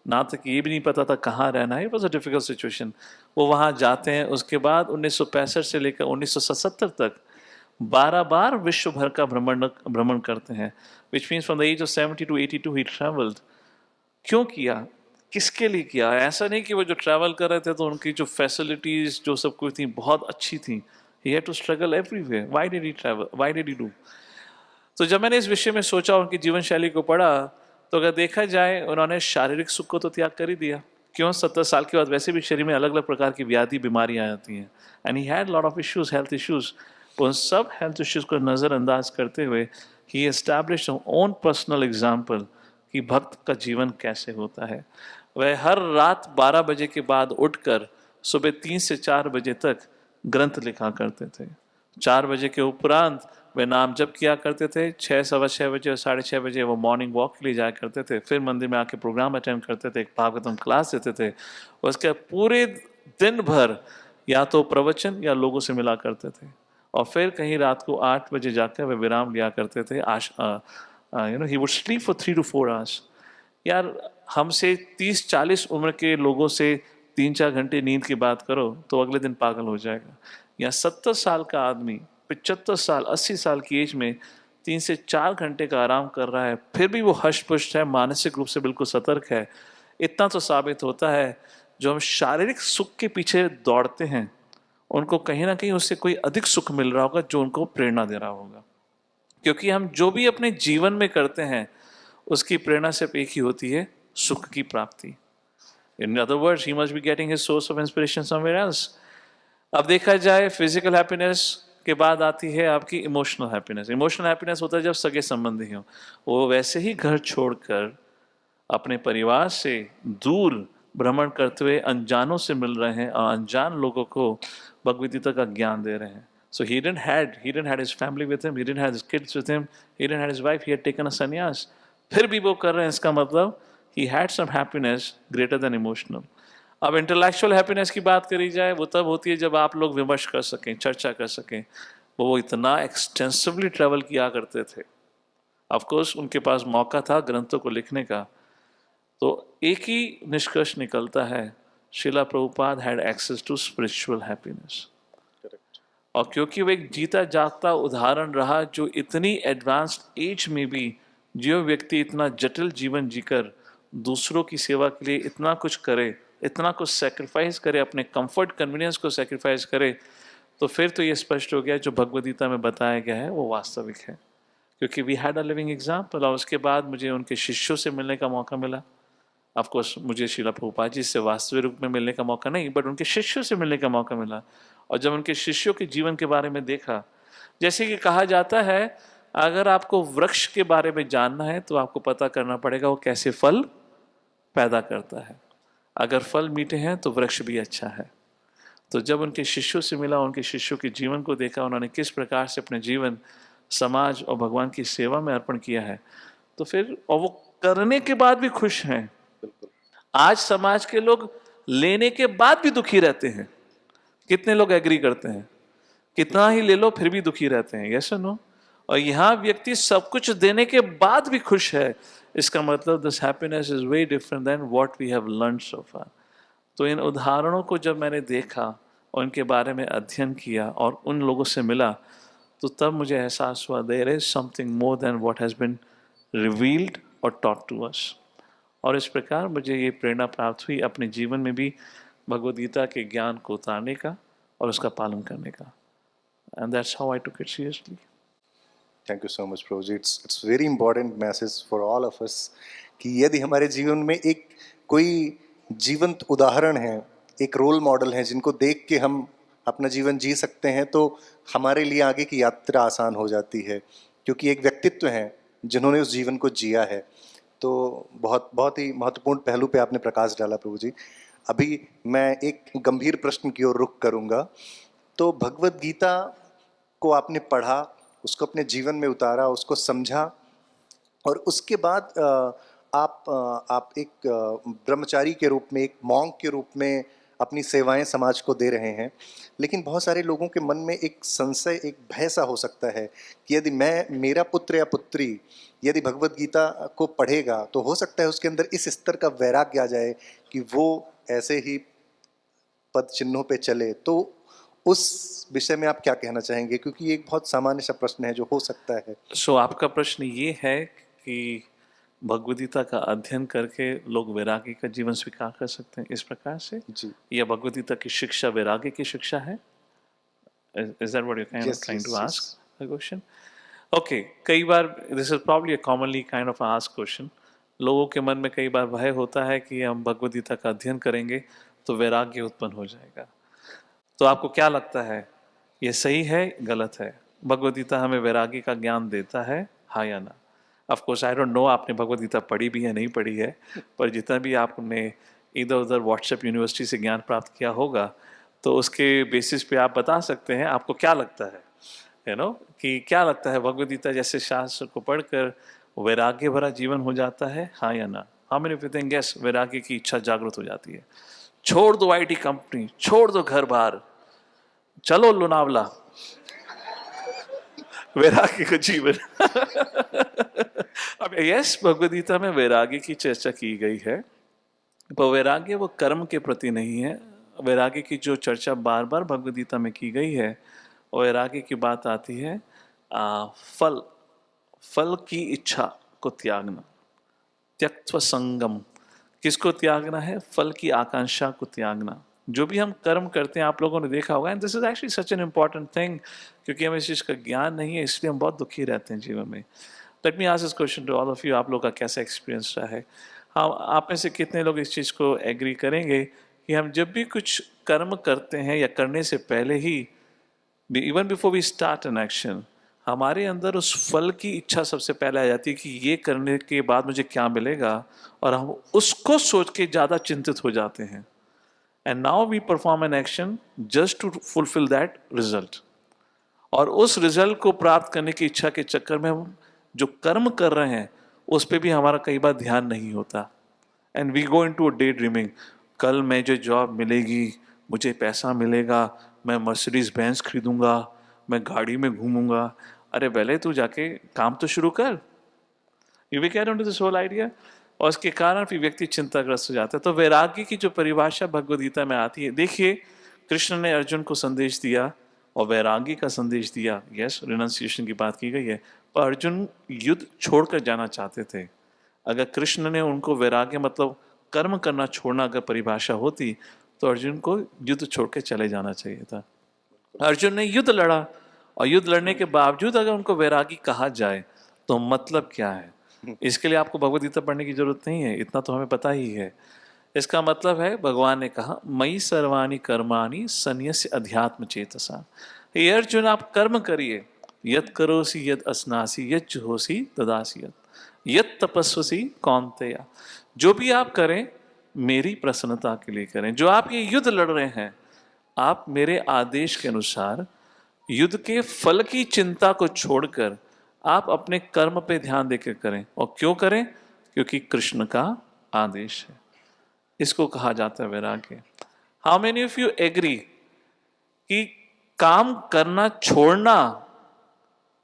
ना तक ये भी नहीं पता था कहाँ रहना है. It was a difficult situation. वो वहाँ जाते हैं. उसके बाद 1965 से लेकर 1977 तक 12 बार विश्व भर का भ्रमण करते हैं, which means from the age of 70 to 82 he travelled. क्यों किया, किसके लिए किया? ऐसा नहीं कि वो जो ट्रैवल कर रहे थे तो उनकी जो फैसिलिटीज़ जो सब कुछ थी बहुत अच्छी थी. He had to struggle everywhere. Why did he travel, why did he do? तो जब मैंने इस विषय में सोचा, उनकी जीवन शैली को पढ़ा, तो अगर देखा जाए उन्होंने शारीरिक सुख को तो त्याग कर ही दिया. क्यों? 70 साल के बाद वैसे भी शरीर में अलग अलग प्रकार की व्याधि बीमारियां आती हैं. And he had lot of issues, health issues. उन सब हेल्थ इश्यूज को नज़रअंदाज करते हुए ही एस्टैब्लिश्ड ओन पर्सनल एग्जाम्पल कि भक्त का जीवन कैसे होता है. वह हर रात 12 बजे के बाद उठकर सुबह 3 से 4 बजे तक ग्रंथ लिखा करते थे. 4 बजे के उपरांत वे नाम जप किया करते थे. 6, सवा 6 बजे और 6:30 बजे वो मॉर्निंग वॉक के लिए जाया करते थे. फिर मंदिर में आके प्रोग्राम अटेंड करते थे, एक भागवतम क्लास देते थे. उसके पूरे दिन भर या तो प्रवचन या लोगों से मिला करते थे. और फिर कहीं रात को 8 बजे जाकर वे विराम लिया करते थे. He would sleep for 3 to 4 hours. यार, हमसे 30-40 उम्र के लोगों से 3-4 घंटे नींद की बात करो तो अगले दिन पागल हो जाएगा. या 70 साल का आदमी 75 साल 80 साल की एज में 3 से 4 घंटे का आराम कर रहा है, फिर भी वो हष्ट-पुष्ट है, मानसिक रूप से बिल्कुल सतर्क है. इतना तो साबित होता है जो हम शारीरिक सुख के पीछे दौड़ते हैं, उनको कहीं ना कहीं उससे कोई अधिक सुख मिल रहा होगा जो उनको प्रेरणा दे रहा होगा. क्योंकि हम जो भी अपने जीवन में करते हैं उसकी प्रेरणा सिर्फ एक ही होती है, सुख की प्राप्ति. In other words, he must be getting his source of inspiration somewhere else. अब देखा जाए फिजिकल हैप्पीनेस के बाद आती है आपकी इमोशनल हैप्पीनेस. इमोशनल हैप्पीनेस होता है जब सगे संबंधी हों, वो वैसे ही घर छोड़कर अपने परिवार से दूर भ्रमण करते हुए अनजानों से मिल रहे हैं और अनजान लोगों को भगवद गीता का ज्ञान दे रहे हैं. So he didn't had his family with him, he didn't have his kids with him, he didn't have his wife, he had taken a sannyas. फिर भी वो कर रहे हैं, इसका मतलब he had some happiness greater than emotional. अब इंटेलेक्चुअल हैप्पीनेस की बात करी जाए, वो तब होती है जब आप लोग विमर्श कर सकें, चर्चा कर सकें. वो इतना एक्सटेंसिवली ट्रैवल किया करते थे. ऑफ कोर्स उनके पास मौका था ग्रंथों को लिखने का. तो एक ही निष्कर्ष निकलता है, Srila Prabhupada had access to spiritual happiness. और क्योंकि वो एक जीता जागता उदाहरण रहा, जो इतनी एडवांस्ड एज में भी जो व्यक्ति इतना जटिल जीवन जीकर दूसरों की सेवा के लिए इतना कुछ करे, इतना कुछ सेक्रीफाइस करे, अपने कंफर्ट कन्वीनियंस को सेक्रीफाइस करे, तो फिर तो ये स्पष्ट हो गया जो भगवद गीता में बताया गया है वो वास्तविक है। क्योंकि we had a living example, और उसके बाद मुझे उनके शिष्यों से मिलने का मौका मिला। ऑफकोर्स मुझे शिला प्रभुपाद जी से वास्तविक रूप में मिलने का मौका नहीं, बट उनके शिष्यों से मिलने का मौका मिला। और जब उनके शिष्यों के जीवन के बारे में देखा, जैसे कि कहा जाता है अगर आपको वृक्ष के बारे में जानना है तो आपको पता करना पड़ेगा वो कैसे फल पैदा करता है। अगर फल मीठे हैं तो वृक्ष भी अच्छा है। तो जब उनके शिष्यों से मिला, उनके शिष्यों के जीवन को देखा, उन्होंने किस प्रकार से अपने जीवन समाज और भगवान की सेवा में अर्पण किया है, तो फिर और वो करने के बाद भी खुश हैं। आज समाज के लोग लेने के बाद भी दुखी रहते हैं। कितने लोग एग्री करते हैं? कितना ही ले लो फिर भी दुखी रहते हैं, यस और नो? और यहाँ व्यक्ति सब कुछ देने के बाद भी खुश है। इसका मतलब this happiness is very different than what we have learned so far. तो इन उदाहरणों को जब मैंने देखा और उनके बारे में अध्ययन किया और उन लोगों से मिला, तो तब मुझे एहसास हुआ there is something more than what has been revealed और टॉट टू अस। और इस प्रकार मुझे ये प्रेरणा प्राप्त हुई अपने जीवन में भी भगवद गीता के ज्ञान को उतारने का और उसका पालन करने का। And that's how I took it seriously. Thank you so much Prabhu ji. It's very important message for all of us कि यदि हमारे जीवन में एक कोई जीवंत उदाहरण है, एक रोल मॉडल है जिनको देख के हम अपना जीवन जी सकते हैं, तो हमारे लिए आगे की यात्रा आसान हो जाती है, क्योंकि एक व्यक्तित्व है जिन्होंने उस जीवन को जिया है। तो बहुत बहुत ही महत्वपूर्ण पहलू पे आपने प्रकाश डाला प्रभु जी। अभी मैं एक गंभीर प्रश्न की ओर रुख करूंगा। तो भगवद गीता को आपने पढ़ा, उसको अपने जीवन में उतारा, उसको समझा, और उसके बाद आप एक ब्रह्मचारी के रूप में, एक मॉन्क के रूप में अपनी सेवाएं समाज को दे रहे हैं। लेकिन बहुत सारे लोगों के मन में एक संशय, एक भय सा हो सकता है कि यदि मेरा पुत्र या पुत्री यदि भगवद गीता को पढ़ेगा तो हो सकता है उसके अंदर इस स्तर का वैराग्य आ जाए कि वो ऐसे ही पद चिन्हों पे चले। तो उस विषय में आप क्या कहना चाहेंगे, क्योंकि ये एक बहुत सामान्य सा प्रश्न है जो हो सकता है। सो आपका प्रश्न ये है कि भगवद गीता का अध्ययन करके लोग वैराग्य का जीवन स्वीकार कर सकते हैं, इस प्रकार से? जी, या भगवद गीता की शिक्षा वैराग्य की शिक्षा है? Is that what you're kind of Yes, trying yes, to ask yes. the question? Okay, कई बार this is probably a commonly kind of asked question. लोगों के मन में कई बार भय होता है कि हम भगवद गीता का अध्ययन करेंगे तो वैराग्य उत्पन्न हो जाएगा। तो आपको क्या लगता है, ये सही है, गलत है? भगवद गीता हमें वैराग्य का ज्ञान देता है, हाँ या ना? Of course I don't know आपने भगवद गीता पढ़ी भी है नहीं पढ़ी है, पर जितना भी आपने इधर उधर व्हाट्सएप यूनिवर्सिटी से ज्ञान प्राप्त किया होगा, तो उसके बेसिस पे आप बता सकते हैं आपको क्या लगता है, कि क्या लगता है भगवद गीता जैसे शास्त्र को पढ़कर वैराग्य भरा जीवन हो जाता है, हाँ या ना? How many of you think yes, वैराग्य की इच्छा जागृत हो जाती है? छोड़ दो आईटी कंपनी, छोड़ दो घर बार, चलो लोनावला, वैराग्य का जीवन। अब यस, भगवद गीता में वैराग्य की चर्चा की गई है, पर वैराग्य वो कर्म के प्रति नहीं है। वैराग्य की जो चर्चा बार बार भगवद गीता में की गई है, वैराग्य की बात आती है फल की इच्छा को त्यागना, त्यक्त्व संगम। किसको त्यागना है? फल की आकांक्षा को त्यागना। जो भी हम कर्म करते हैं, आप लोगों ने देखा होगा, and this is actually such an important thing, क्योंकि हमें इस चीज़ का ज्ञान नहीं है, इसलिए हम बहुत दुखी रहते हैं जीवन में। Let me ask this question to all of you, आप लोग का कैसा एक्सपीरियंस रहा है? हाँ, आप में से कितने लोग इस चीज़ को एग्री करेंगे कि हम जब भी कुछ कर्म करते हैं या करने से पहले ही, even before we start an action, हमारे अंदर उस फल की इच्छा सबसे पहले आ जाती है कि ये करने के बाद मुझे क्या मिलेगा, और हम उसको सोच के ज़्यादा चिंतित हो जाते हैं। And now we perform an action just to fulfil that result, और उस रिजल्ट को प्राप्त करने की इच्छा के चक्कर में हम जो कर्म कर रहे हैं उस पर भी हमारा कई बार ध्यान नहीं होता। And we go into a day dreaming, कल मैं जो जॉब मिलेगी, मुझे पैसा मिलेगा, मैं मर्सिडीज बेंज खरीदूंगा, मैं गाड़ी में घूमूंगा। अरे पहले तू जाके काम तो शुरू कर। You we care into this whole idea, और उसके कारण फिर व्यक्ति चिंताग्रस्त हो जाता है। तो वैराग्य की जो परिभाषा भगवद गीता में आती है, देखिए कृष्ण ने अर्जुन को संदेश दिया और वैराग्य का संदेश दिया। यस, रिनाउंसिएशन की बात की गई है, पर अर्जुन युद्ध छोड़कर जाना चाहते थे। अगर कृष्ण ने उनको वैराग्य मतलब कर्म करना छोड़ना अगर परिभाषा होती तो अर्जुन को युद्ध छोड़ के चले जाना चाहिए था। अर्जुन ने युद्ध लड़ा, और युद्ध लड़ने के बावजूद अगर उनको वैरागी कहा जाए तो मतलब क्या है? इसके लिए आपको भगवद गीता पढ़ने की जरूरत नहीं है, इतना तो हमें पता ही है। इसका मतलब है, भगवान ने कहा मयि सर्वाणि कर्माणि सन्यस्य अध्यात्म चेतसा। हे अर्जुन, आप कर्म करिए, यत् करोसि यत् अस्नासि यत् जुहोसि तदासि यत् तपस्वसि कौन्तेय। जो भी आप करें मेरी प्रसन्नता के लिए करें। जो आप ये युद्ध लड़ रहे हैं, आप मेरे आदेश के अनुसार युद्ध के फल की चिंता को छोड़कर आप अपने कर्म पे ध्यान देकर करें। और क्यों करें? क्योंकि कृष्ण का आदेश है। इसको कहा जाता है वैराग्य। How many of you agree कि काम करना छोड़ना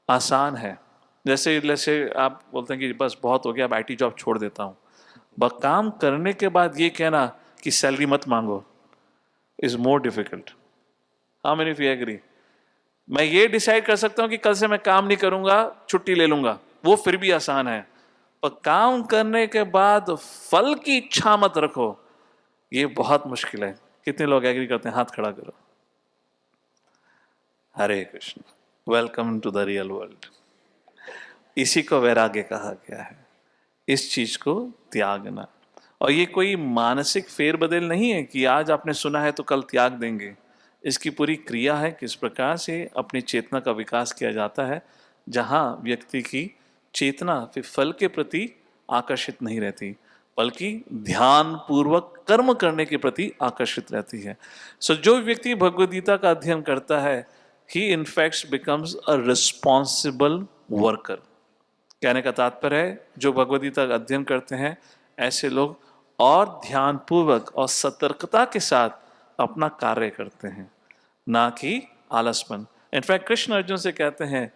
आसान है? जैसे आप बोलते हैं कि बस बहुत हो गया, अब आईटी जॉब छोड़ देता हूं। बस काम करने के बाद ये कहना कि सैलरी मत मांगो is more difficult. How many of you agree? मैं ये डिसाइड कर सकता हूं कि कल से मैं काम नहीं करूंगा, छुट्टी ले लूंगा, वो फिर भी आसान है। पर काम करने के बाद फल की इच्छा मत रखो, ये बहुत मुश्किल है। कितने लोग एग्री करते हैं? हाथ खड़ा करो। Hare Krishna, welcome to the real world. इसी को वैराग्य कहा गया है, इस चीज को त्यागना। और ये कोई मानसिक फेरबदल नहीं है कि आज आपने सुना है तो कल त्याग देंगे। इसकी पूरी क्रिया है, किस प्रकार से अपनी चेतना का विकास किया जाता है, जहाँ व्यक्ति की चेतना फिर फल के प्रति आकर्षित नहीं रहती, बल्कि ध्यान पूर्वक कर्म करने के प्रति आकर्षित रहती है। सो जो व्यक्ति भगवद गीता का अध्ययन करता है, he in fact becomes a responsible worker. कहने का तात्पर्य है, जो भगवद गीता का अध्ययन करते हैं ऐसे लोग और ध्यानपूर्वक और सतर्कता के साथ अपना कार्य करते हैं, ना कि आलसपन। इनफैक्ट कृष्ण अर्जुन से कहते हैं,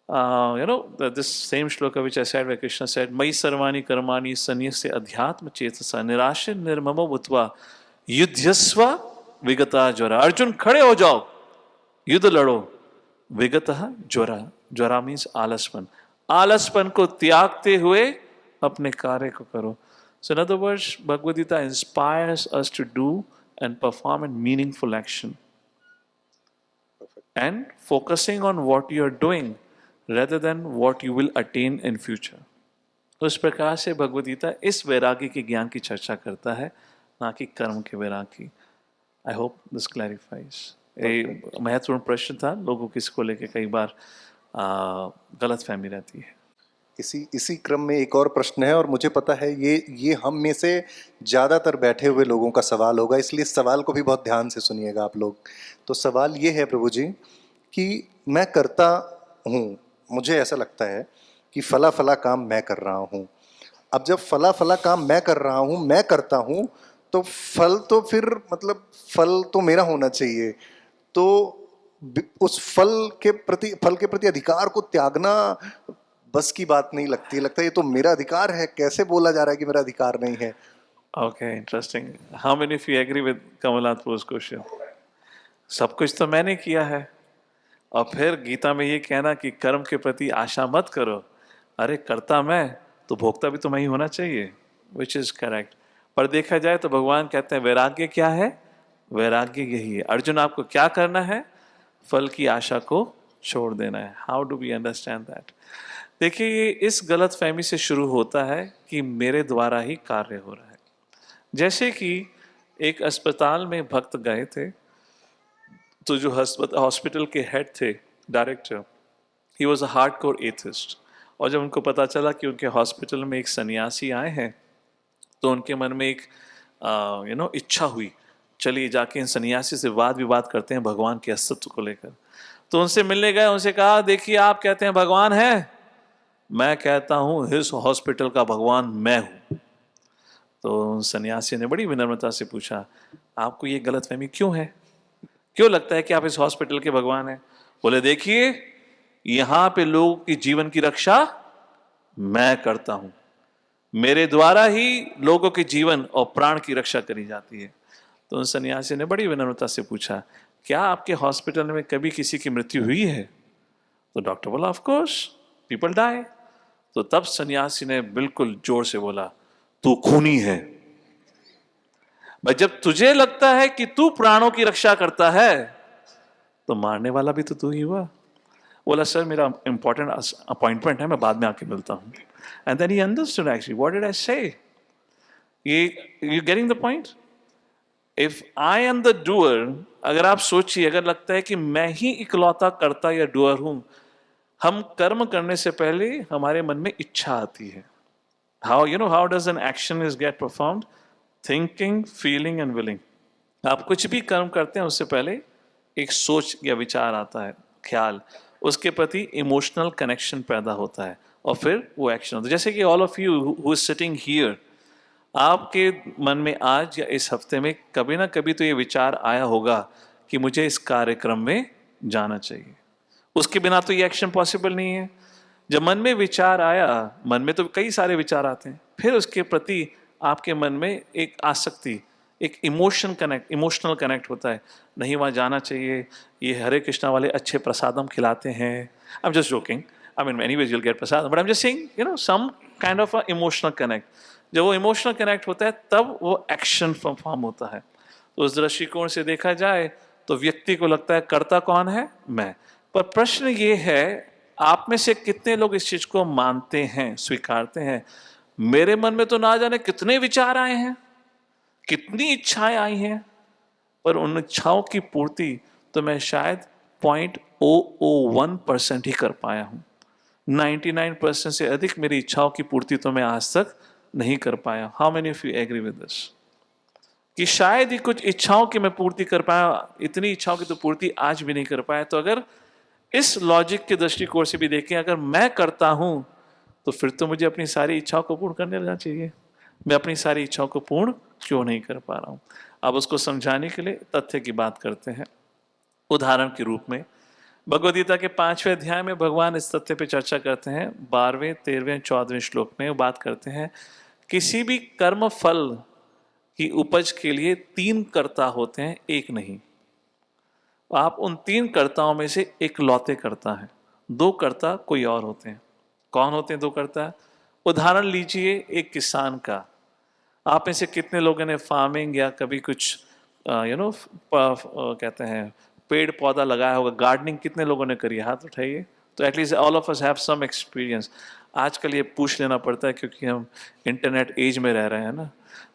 this same shloka which I said, where Krishna said, मयि सर्वाणि कर्माणि सन्यस्य अध्यात्म चेतसा निराशि निर्ममो भूत्वा युध्यस्व विगता ज्वरा। अर्जुन खड़े हो जाओ, युद्ध लड़ो। विगतः ज्वरा, ज्वरा मीन्स आलसपन। आलसपन को त्यागते हुए अपने कार्य को करो। So in other words, Bhagavad Gita inspires us to do and perform a meaningful action. And focusing on what you are doing rather than what you will attain in future. तो इस प्रकार से भगवद गीता इस वैराग्य के ज्ञान की चर्चा करता है, ना कि कर्म के वैराग्य की। I hope this clarifies. महत्वपूर्ण प्रश्न था, लोगों को इसको लेके कई बार गलत फहमी रहती है। इसी क्रम में एक और प्रश्न है, और मुझे पता है ये हम में से ज़्यादातर बैठे हुए लोगों का सवाल होगा, इसलिए इस सवाल को भी बहुत ध्यान से सुनिएगा आप लोग। तो सवाल ये है प्रभु जी कि मैं करता हूँ, मुझे ऐसा लगता है कि फला फला काम मैं कर रहा हूँ। अब जब फला फला काम मैं कर रहा हूँ, मैं करता हूँ, तो फल तो फिर मतलब फल तो मेरा होना चाहिए। तो उस फल के प्रति अधिकार को त्यागना बस की बात नहीं लगती। लगता है ये तो मेरा अधिकार है, कैसे बोला जा रहा है कि मेरा अधिकार नहीं है? Okay, interesting. How many of you agree with Kamalnath question? सब कुछ तो मैंने किया है, और फिर गीता में ये कहना कि कर्म के प्रति आशा मत करो। अरे करता मैं तो भोगता भी तो मैं ही होना चाहिए, विच इज करेक्ट। पर देखा जाए तो भगवान कहते हैं वैराग्य क्या है? वैराग्य यही है। अर्जुन, आपको क्या करना है? फल की आशा को छोड़ देना है। How do we understand that? देखिए, ये इस गलत फहमी से शुरू होता है कि मेरे द्वारा ही कार्य हो रहा है। जैसे कि एक अस्पताल में भक्त गए थे, तो जो हॉस्पिटल के हेड थे, director, he was a hardcore atheist. और जब उनको पता चला कि उनके हॉस्पिटल में एक सन्यासी आए हैं, तो उनके मन में एक इच्छा हुई, चलिए जाके इन सन्यासी से वाद विवाद करते हैं भगवान के अस्तित्व को लेकर। तो उनसे मिलने गए, उनसे कहा, देखिए आप कहते हैं भगवान है, मैं कहता हूँ इस हॉस्पिटल का भगवान मैं हूँ। तो सन्यासी ने बड़ी विनम्रता से पूछा, आपको ये गलतफहमी क्यों है? क्यों लगता है कि आप इस हॉस्पिटल के भगवान हैं? बोले, देखिए यहाँ पे लोगों की जीवन की रक्षा मैं करता हूँ, मेरे द्वारा ही लोगों के जीवन और प्राण की रक्षा करी जाती है। तो उन सन्यासी ने बड़ी विनम्रता से पूछा, क्या आपके हॉस्पिटल में कभी किसी की मृत्यु हुई है? तो डॉक्टर बोला, ऑफ कोर्स पीपल डाई। तो तब सन्यासी ने बिल्कुल जोर से बोला, तू खूनी है। भाई जब तुझे लगता है कि तू प्राणों की रक्षा करता है तो मारने वाला भी तो तू ही हुआ। बोला सर मेरा इंपॉर्टेंट अपॉइंटमेंट है, मैं बाद में आके मिलता हूँ। And then he understood actually what did I say. ये you getting the point? If I am the doer, अगर आप सोचिए, अगर लगता है कि मैं ही इकलौता करता या डूअर हूं, हम कर्म करने से पहले हमारे मन में इच्छा आती है। How how does an action is get performed? Thinking, feeling and willing. आप कुछ भी कर्म करते हैं उससे पहले एक सोच या विचार आता है, ख्याल, उसके प्रति इमोशनल कनेक्शन पैदा होता है और फिर वो एक्शन होता है। जैसे कि all of you who is sitting here, आपके मन में आज या इस हफ्ते में कभी ना कभी तो ये विचार आया होगा कि मुझे इस कार्यक्रम में जाना चाहिए। उसके बिना तो ये एक्शन पॉसिबल नहीं है। जब मन में विचार आया, मन में तो कई सारे विचार आते हैं, फिर उसके प्रति आपके मन में एक आसक्ति, एक इमोशनल कनेक्ट होता है। नहीं, वहाँ जाना चाहिए, ये हरे कृष्णा वाले अच्छे प्रसादम खिलाते हैं। I am just joking, I mean anyways you will get prasad, but I am just saying some kind of a emotional connect. जब वो इमोशनल कनेक्ट होता है तब वो एक्शन फॉर्म होता है। तो उस दृष्टिकोण से देखा जाए तो व्यक्ति को लगता है करता कौन है? मैं। पर प्रश्न ये है, आप में से कितने लोग इस चीज को मानते हैं, स्वीकारते हैं? मेरे मन में तो ना जाने कितने विचार आए हैं, कितनी इच्छाएं आई हैं, पर उन इच्छाओं की पूर्ति तो मैं शायद 0.001% ही कर पाया हूं। 99% से अधिक मेरी इच्छाओं की पूर्ति तो मैं आज तक नहीं कर पाया। How many of you agree with this? कि शायद ही कुछ इच्छाओं की मैं पूर्ति कर पाया, इतनी इच्छाओं की तो पूर्ति आज भी नहीं कर पाया। तो अगर इस लॉजिक के दृष्टिकोण से भी देखें, अगर मैं करता हूं तो फिर तो मुझे अपनी सारी इच्छाओं को पूर्ण करने लगना चाहिए। मैं अपनी सारी इच्छाओं को पूर्ण क्यों नहीं कर पा रहा हूं? अब उसको समझाने के लिए तथ्य की बात करते हैं। उदाहरण के रूप में भगवद गीता के 5वें अध्याय में भगवान इस तथ्य पे चर्चा करते हैं। 12वें, 13वें, 14वें श्लोक में वो बात करते हैं, किसी भी कर्म फल की उपज के लिए 3 कर्ता होते हैं, एक नहीं। आप उन 3 कर्ताओं में से एक लौते कर्ता है। 2 कर्ता कोई और होते हैं। कौन होते हैं 2 कर्ता? उदाहरण लीजिए एक किसान का। आप में से कितने लोगों ने फार्मिंग या कभी कुछ कहते हैं पेड़ पौधा लगाया होगा? गार्डनिंग कितने लोगों ने करी? हाथ उठाइए। तो at least all of us have some experience. आजकल ये पूछ लेना पड़ता है क्योंकि हम इंटरनेट एज में रह रहे हैं ना,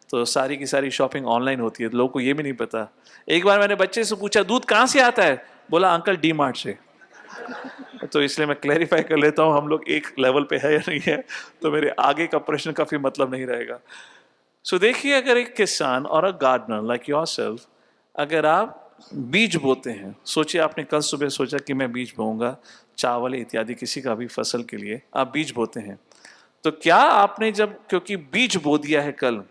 तो सारी की सारी शॉपिंग ऑनलाइन होती है, लोगों को ये भी नहीं पता। एक बार मैंने बच्चे से पूछा दूध कहाँ से आता है? बोला अंकल डी मार्ट से। तो इसलिए मैं क्लैरिफाई कर लेता हूँ हम लोग एक लेवल पे है या नहीं है, तो मेरे आगे का प्रश्न का फिर मतलब नहीं रहेगा। सो देखिए, अगर एक किसान और अ गार्डनर लाइक योरसेल्फ, अगर आप बीज बोते हैं, सोचिए आपने कल सुबह सोचा कि मैं बीज बोऊंगा चावल इत्यादि किसी का भी फसल के लिए, आप बीज बोते हैं, तो क्या आपने जब क्योंकि बीज बो दिया है कल,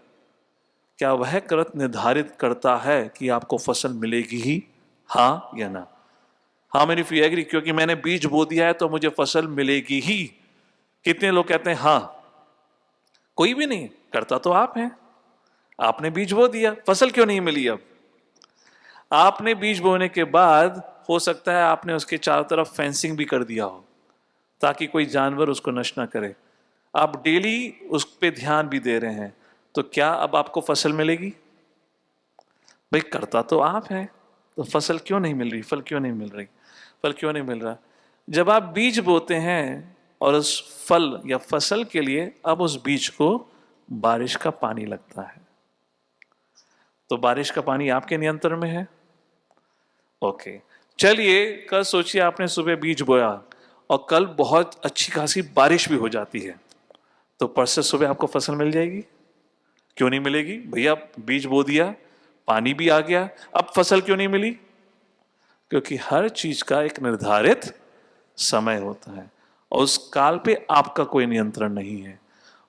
क्या वह कृत निर्धारित करता है कि आपको फसल मिलेगी ही? हाँ या ना? हाँ मेनी यू एग्री? क्योंकि मैंने बीज बो दिया है तो मुझे फसल मिलेगी ही। कितने लोग कहते हैं हाँ? कोई भी नहीं। करता तो आप हैं। आपने बीज बो दिया, फसल क्यों नहीं मिली? अब आपने बीज बोने के बाद हो सकता है आपने उसके चारों तरफ फेंसिंग भी कर दिया हो ताकि कोई जानवर उसको नष्ट ना करे। आप डेली उस पर ध्यान भी दे रहे हैं, तो क्या अब आपको फसल मिलेगी? भाई करता तो आप हैं, तो फसल क्यों नहीं मिल रही? फल क्यों नहीं मिल रही? फल क्यों नहीं मिल रहा? जब आप बीज बोते हैं और उस फल या फसल के लिए अब उस बीज को बारिश का पानी लगता है, तो बारिश का पानी आपके नियंत्रण में है। ओके, चलिए कल सोचिए आपने सुबह बीज बोया और कल बहुत अच्छी खासी बारिश भी हो जाती है, तो परसों सुबह आपको फसल मिल जाएगी? क्यों नहीं मिलेगी? भैया बीज बो दिया, पानी भी आ गया, अब फसल क्यों नहीं मिली? क्योंकि हर चीज का एक निर्धारित समय होता है और उस काल पे आपका कोई नियंत्रण नहीं है।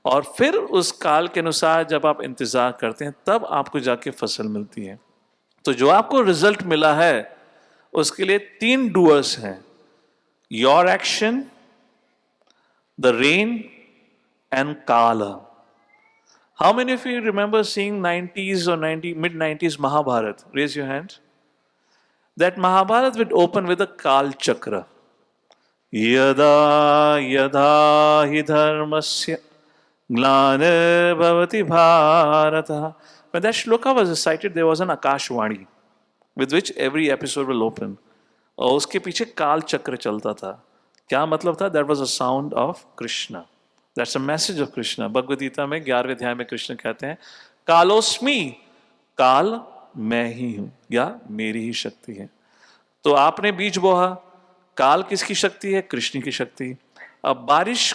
और फिर उस काल के अनुसार जब आप इंतजार करते हैं तब आपको जाके फसल मिलती है। तो जो आपको रिजल्ट मिला है उसके लिए 3 डूअर्स हैं, your action, the rain and काल। How many of you remember seeing 90s or mid-90s Mahabharat? Raise your hand. That Mahabharat would open with a Kal Chakra. Yada yada hi dharmasya ग्लानिर्भवति Bharata. When that shloka was recited, there was an Akashvani with which every episode will open. और उसके पीछे काल चक्र चलता था. क्या मतलब था? That was a sound of Krishna. That's a message of Krishna. Bhagavad Gita में 11वें अध्याय में कृष्ण कहते हैं कालोस्मि, काल मैं ही हूं या मेरी ही शक्ति है. तो आपने बीज बोहा, काल किसकी शक्ति है? कृष्ण की शक्ति. अब बारिश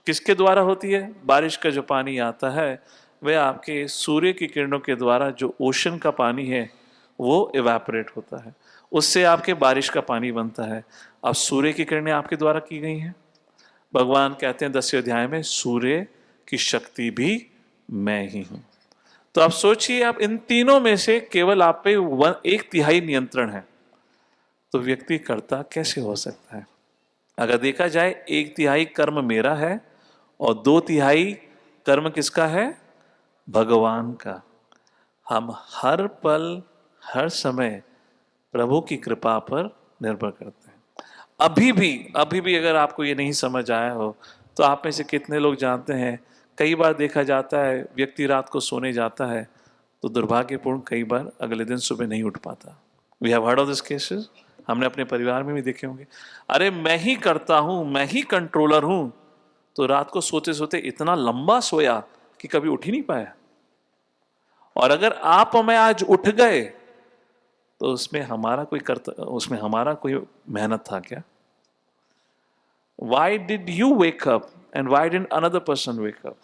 किसके द्वारा होती है? बारिश का जो पानी आता है वह आपके सूर्य की किरणों के द्वारा जो ओशन का पानी है वो इवेपोरेट होता है, उससे आपके बारिश का पानी बनता है. अब सूर्य की किरणें आपके द्वारा की गई हैं. भगवान कहते हैं 10वें अध्याय में सूर्य की शक्ति भी मैं ही हूं. तो आप सोचिए, आप इन तीनों में से केवल आप पे 1/3 नियंत्रण है, तो व्यक्ति कर्ता कैसे हो सकता है? अगर देखा जाए 1/3 कर्म मेरा है और 2/3 कर्म किसका है? भगवान का. हम हर पल हर समय प्रभु की कृपा पर निर्भर करते हैं. अभी भी अगर आपको ये नहीं समझ आया हो तो आप में से कितने लोग जानते हैं, कई बार देखा जाता है व्यक्ति रात को सोने जाता है तो दुर्भाग्यपूर्ण कई बार अगले दिन सुबह नहीं उठ पाता. We have heard of this cases. हमने अपने परिवार में भी देखे होंगे. अरे मैं ही करता हूं, मैं ही कंट्रोलर हूं, तो रात को सोते सोते इतना लंबा सोया कि कभी उठ ही नहीं पाया. और अगर आप और मैं आज उठ गए तो उसमें हमारा कोई मेहनत था क्या? Why did you wake up and why didn't another person wake up?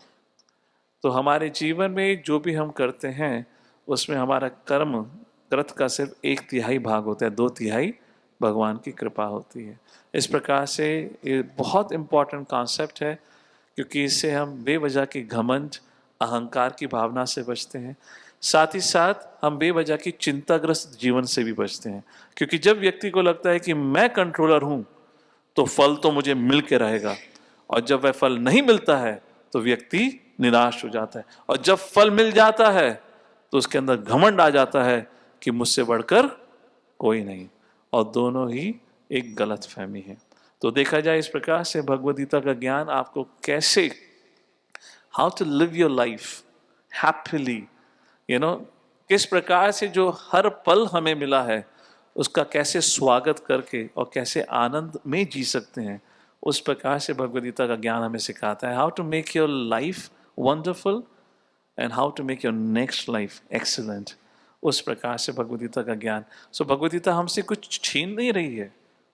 तो हमारे जीवन में जो भी हम करते हैं उसमें हमारा कृत का सिर्फ 1/3 भाग होता है, 2/3 भगवान की कृपा होती है. इस प्रकार से ये बहुत इंपॉर्टेंट कॉन्सेप्ट है, क्योंकि इससे हम बेवजह की घमंड, अहंकार की भावना से बचते हैं. साथ ही साथ हम बेवजह की चिंताग्रस्त जीवन से भी बचते हैं, क्योंकि जब व्यक्ति को लगता है कि मैं कंट्रोलर हूं तो फल तो मुझे मिल के रहेगा, और जब वह फल नहीं मिलता है तो व्यक्ति निराश हो जाता है, और जब फल मिल जाता है तो उसके अंदर घमंड आ जाता है कि मुझसे बढ़कर कोई नहीं. और दोनों ही एक गलत फहमी है. तो देखा जाए इस प्रकार से भगवद गीता का ज्ञान आपको कैसे, how to live your life happily, किस प्रकार से जो हर पल हमें मिला है उसका कैसे स्वागत करके और कैसे आनंद में जी सकते हैं, उस प्रकार से भगवद गीता का ज्ञान हमें सिखाता है. How to make your life wonderful and how to make your next life excellent. उस प्रकार से भगवद गीता का ज्ञान. सो भगवद गीता हमसे कुछ छीन नहीं रही है.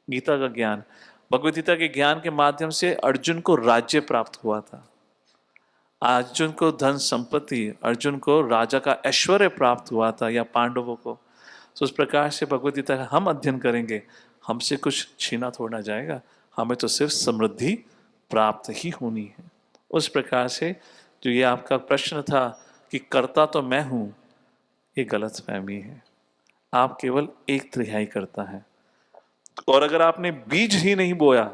गीता का ज्ञान, भगवद गीता के ज्ञान के माध्यम से अर्जुन को राज्य प्राप्त हुआ था, अर्जुन को धन संपत्ति, अर्जुन को राजा का ऐश्वर्य प्राप्त हुआ था, या पांडवों को. तो उस प्रकार से भगवद गीता का हम अध्ययन करेंगे, हमसे कुछ छीना थोड़ा जाएगा, हमें तो सिर्फ समृद्धि प्राप्त ही होनी है. उस प्रकार से जो ये आपका प्रश्न था कि कर्ता तो मैं हूं, ये गलत फहमी है. आप केवल 1/3 करता है, और अगर आपने बीज ही नहीं बोया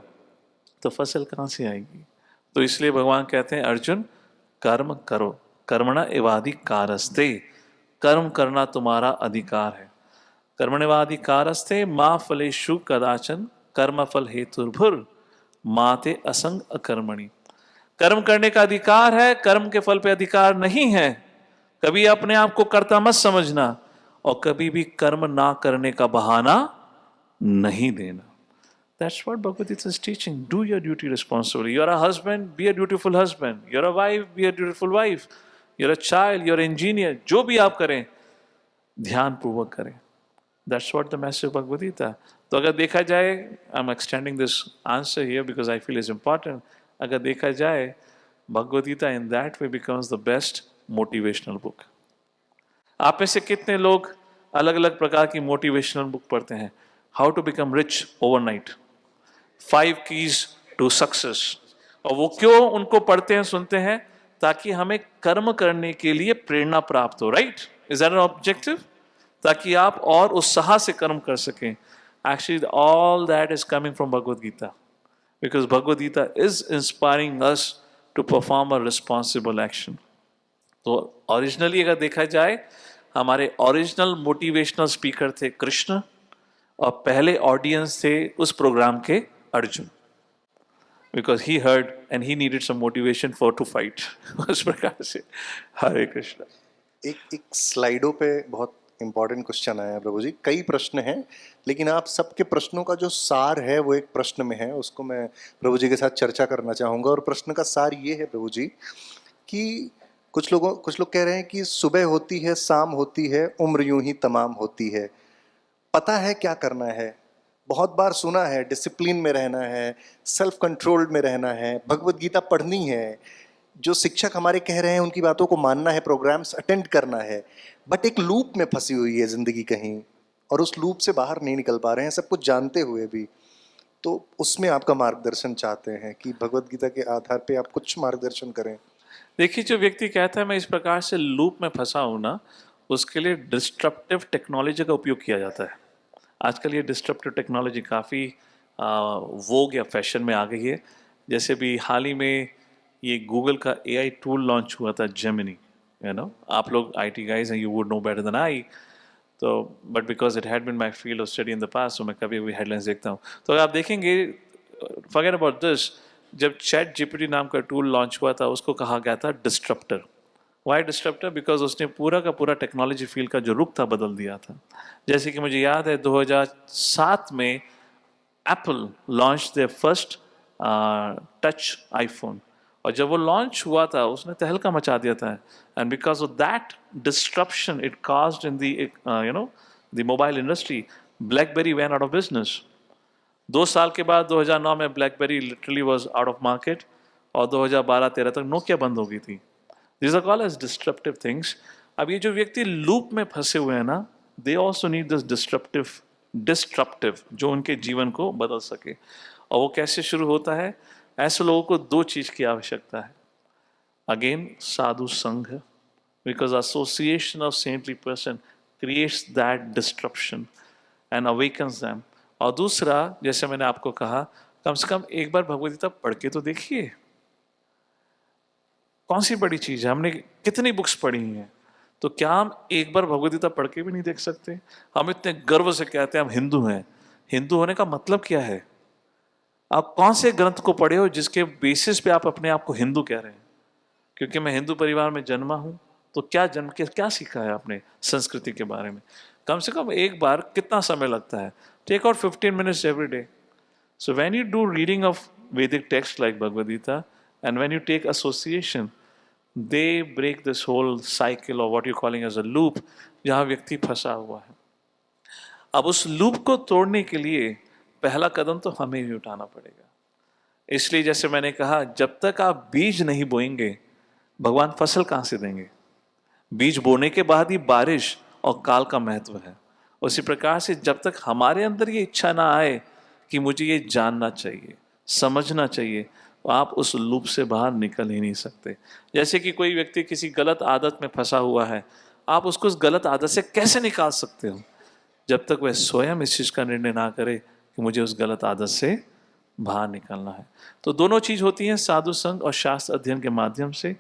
तो फसल कहां से आएगी? तो इसलिए भगवान कहते हैं अर्जुन, कर्म करो, कर्मणा एवाधिकारस्ते, कर्म करना तुम्हारा अधिकार है. कर्मण्येवाधिकारस्ते मा फलेषु कदाचन कर्म फल हेतुर्भुर माते असंग अकर्मणि. कर्म करने का अधिकार है, कर्म के फल पे अधिकार नहीं है. कभी अपने आप को कर्ता मत समझना, और कभी भी कर्म ना करने का बहाना नहीं देना. That's what Bhagavad Gita is teaching. Do your duty responsibly. You're a husband, be a dutiful husband. You're a wife, be a dutiful wife. You're a child, you're an engineer. जो भी आप करें, ध्यान पूर्वक करें. That's what the message of Bhagavad Gita. तो अगर देखा जाए, I'm extending this answer here because I feel it's important. अगर देखा जाए, Bhagavad Gita in that way becomes the best motivational book. आप में से कितने लोग अलग अलग प्रकार की motivational book पढ़ते हैं? How to become rich overnight. 5 keys to success. और वो क्यों उनको पढ़ते हैं, सुनते हैं? ताकि हमें कर्म करने के लिए प्रेरणा प्राप्त हो. Right? Is that an objective? ताकि आप और उत्साह से कर्म कर सकें. Actually, all that is coming from Bhagavad Gita, because Bhagavad Gita is inspiring us to perform a responsible action. तो ओरिजिनली अगर देखा जाए, हमारे ओरिजिनल मोटिवेशनल स्पीकर थे कृष्ण, और पहले ऑडियंस थे उस प्रोग्राम के Arjun. because he heard and he needed some motivation for to fight. उस प्रकार से हरे कृष्ण। एक स्लाइडों पे बहुत इंपॉर्टेंट क्वेश्चन आया है प्रभु जी। कई प्रश्न हैं, लेकिन आप सबके प्रश्नों का जो सार है वो एक प्रश्न में है, उसको मैं प्रभु जी के साथ चर्चा करना चाहूँगा। और प्रश्न का सार ये है प्रभु जी कि कुछ लोग कह रहे हैं कि सुबह होती है, शाम होती है, उम्र यूं ही तमाम होती है, पता है क्या करना है, बहुत बार सुना है डिसिप्लिन में रहना है, सेल्फ कंट्रोल्ड में रहना है, भगवत गीता पढ़नी है, जो शिक्षक हमारे कह रहे हैं उनकी बातों को मानना है, प्रोग्राम्स अटेंड करना है, बट एक लूप में फंसी हुई है जिंदगी कहीं, और उस लूप से बाहर नहीं निकल पा रहे हैं सब कुछ जानते हुए भी। तो उसमें आपका मार्गदर्शन चाहते हैं कि भगवत गीता के आधार पे आप कुछ मार्गदर्शन करें। देखिए, जो व्यक्ति कहता है मैं इस प्रकार से लूप में फंसा हूं ना, उसके लिए डिस्ट्रप्टिव टेक्नोलॉजी का उपयोग किया जाता है। आजकल ये डिस्ट्रप्टिव टेक्नोलॉजी काफ़ी वोग या फैशन में आ गई है। जैसे भी हाल ही में ये गूगल का एआई टूल लॉन्च हुआ था, जेमिनी। आप लोग आईटी गाइज हैं, you would know better than I. तो but because it had been my field of study in the past, तो मैं कभी भी हेडलाइंस देखता हूँ। तो आप देखेंगे, फॉरगेट अबाउट दिस, जब चैट जीपीटी नाम का टूल लॉन्च हुआ था उसको कहा गया था डिस्ट्रप्टर। Y disruptor? बिकॉज उसने पूरा का पूरा टेक्नोलॉजी फील्ड का जो रुख था बदल दिया था। जैसे कि मुझे याद है 2007 में Apple launch the first touch iPhone, और जब वो लॉन्च हुआ था उसने तहलका मचा दिया था। And because of that disruption it caused in the mobile industry, BlackBerry went out of business. 2 साल के बाद 2009 में BlackBerry literally was out of market, और 2012-13 तक नोकिया बंद हो गई थी। This are called as disruptive things. अब ये जो व्यक्ति लूप में फंसे हुए हैं ना, they also need this disruptive जो उनके जीवन को बदल सके। और वो कैसे शुरू होता है? ऐसे लोगों को 2 चीज़ की आवश्यकता है। अगेन, साधु संघ, because association of saintly person creates that disruption and awakens them. और दूसरा, जैसे मैंने आपको कहा, कम से कम एक बार भगवद्गीता पढ़ के तो देखिए। कौन सी बड़ी चीज है? हमने कितनी बुक्स पढ़ी हैं, तो क्या हम एक बार भगवद्गीता पढ़ के भी नहीं देख सकते? हम इतने गर्व से कहते हैं हम हिंदू हैं। हिंदू होने का मतलब क्या है? आप कौन से ग्रंथ को पढ़े हो जिसके बेसिस पे आप अपने आप को हिंदू कह रहे हैं? क्योंकि मैं हिंदू परिवार में जन्मा हूं, तो क्या जन्म के क्या सीखा है आपने संस्कृति के बारे में? कम से कम एक बार कितना समय लगता है? Take out 15 minutes every day. So when you do reading of Vedic texts like Bhagavad Gita, and when you take association, they break this whole cycle of what you're calling as a loop, जहाँ व्यक्ति फंसा हुआ है। अब उस लूप को तोड़ने के लिए पहला कदम तो हमें ही उठाना पड़ेगा। इसलिए जैसे मैंने कहा, जब तक आप बीज नहीं बोएंगे, भगवान फसल कहाँ से देंगे? बीज बोने के बाद ही बारिश और काल का महत्व है। उसी प्रकार से जब तक हमारे अंदर ये इच्छा ना आए कि मुझे ये जानना चाहिए, समझना चाहिए, तो आप उस लूप से बाहर निकल ही नहीं सकते। जैसे कि कोई व्यक्ति किसी गलत आदत में फंसा हुआ है, आप उसको उस गलत आदत से कैसे निकाल सकते हो? जब तक वह स्वयं इस चीज़ का निर्णय ना करे कि मुझे उस गलत आदत से बाहर निकलना है। तो दोनों चीज़ होती हैं साधु संघ और शास्त्र अध्ययन के माध्यम से।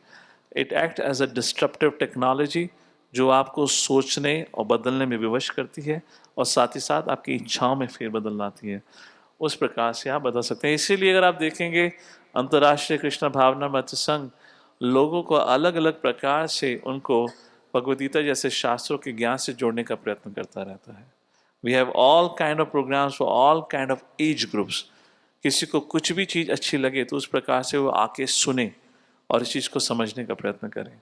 It act as a disruptive technology जो आपको सोचने और बदलने में विवश करती है, और साथ ही साथ आपकी इच्छाओं में फेरबदल लाती है। उस प्रकार से आप बदल सकते हैं। इसीलिए अगर आप देखेंगे, अंतर्राष्ट्रीय कृष्ण भावना मत संघ लोगों को अलग अलग प्रकार से उनको भगवद्गीता जैसे शास्त्रों के ज्ञान से जोड़ने का प्रयत्न करता रहता है। We have all kind of programmes for all kind of age groups. किसी को कुछ भी चीज़ अच्छी लगे तो उस प्रकार से वो आके सुने और इस चीज़ को समझने का प्रयत्न करें।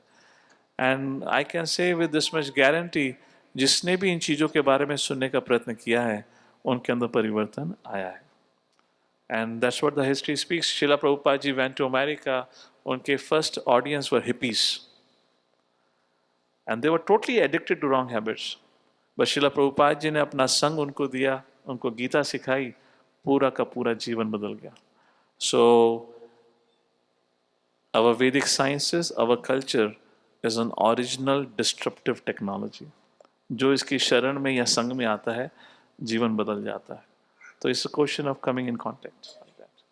And I can say with this much guarantee, जिसने भी इन चीज़ों के बारे में सुनने का प्रयत्न किया है उनके अंदर परिवर्तन आया है। And that's what the history speaks. Srila Prabhupada ji went to America, उनके first audience were hippies and they were totally addicted to wrong habits. बस शिला प्रभुपाद जी ने अपना संग उनको दिया, उनको गीता सिखाई, पूरा का पूरा जीवन बदल गया। सो our Vedic sciences, our culture is an original disruptive technology. जो इसकी शरण में या संग में आता है, जीवन बदल जाता है। तो it's a question of coming in contact like that.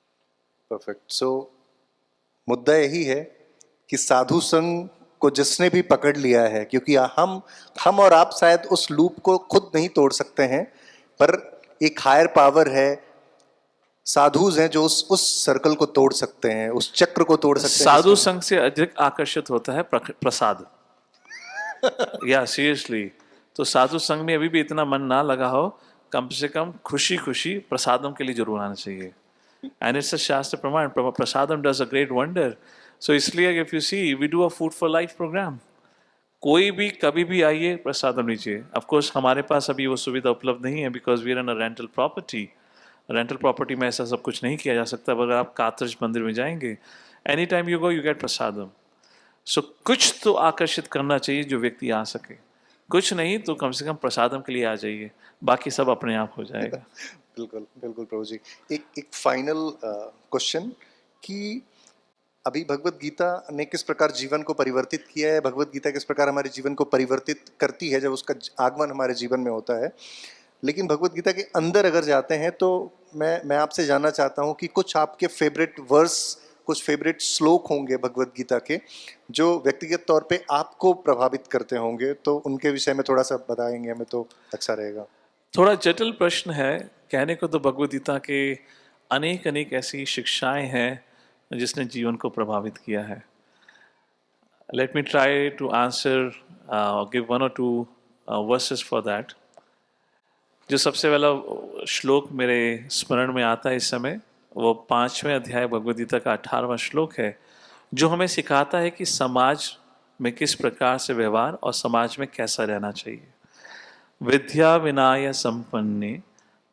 Perfect. So मुद्दा यही है कि साधु संघ को जिसने भी पकड़ लिया है, क्योंकि हम और आप शायद उस लूप को खुद नहीं तोड़ सकते हैं, पर एक हायर पावर है साधुज हैं जो उस सर्कल को तोड़ सकते हैं, उस चक्र को तोड़ सकते हैं साधु जिसमें- संघ से अधिक आकर्षित होता है प्रसाद। या सीरियसली, तो साधु संघ में अभी भी इतना मन ना लगा हो, कम से कम खुशी खुशी प्रसादम के लिए जरूर आना चाहिए। And it's a shastra pramana, prasadam does a great wonder. So इसलिए if you see we do a food for life programme, कोई भी कभी भी आइए, प्रसादम लीजिए। ऑफ कोर्स हमारे पास अभी वो सुविधा उपलब्ध नहीं है because we are in a rental property. Rental property में ऐसा सब कुछ नहीं किया जा सकता। अगर आप कात्रज मंदिर में जाएंगे, any time you go you get prasadam. So कुछ तो आकर्षित करना चाहिए जो व्यक्ति आ सके, कुछ नहीं तो कम से कम प्रसादम के लिए आ जाइए, बाकी सब अपने आप हो जाएगा। बिल्कुल बिल्कुल प्रभु जी। एक फाइनल क्वेश्चन कि अभी भगवत गीता ने किस प्रकार जीवन को परिवर्तित किया है, भगवत गीता किस प्रकार हमारे जीवन को परिवर्तित करती है जब उसका आगमन हमारे जीवन में होता है, लेकिन भगवत गीता के अंदर अगर जाते हैं तो मैं आपसे जानना चाहता हूं कि कुछ आपके फेवरेट वर्स, कुछ फेवरेट श्लोक होंगे भगवत गीता के जो व्यक्तिगत तौर पे आपको प्रभावित करते होंगे, तो उनके विषय में थोड़ा सा बताएंगे हमें तो अच्छा रहेगा। थोड़ा जटिल प्रश्न है, कहने को तो भगवद गीता के अनेक अनेक ऐसी शिक्षाएं हैं जिसने जीवन को प्रभावित किया है। Let me try to answer, give one और टू वर्सेस फॉर दैट। जो सबसे पहला श्लोक मेरे स्मरण में आता है इस समय, वो 5वें अध्याय भगवद गीता का 18वां श्लोक है, जो हमें सिखाता है कि समाज में किस प्रकार से व्यवहार और समाज में कैसा रहना चाहिए। विद्या विनाय संपन्ने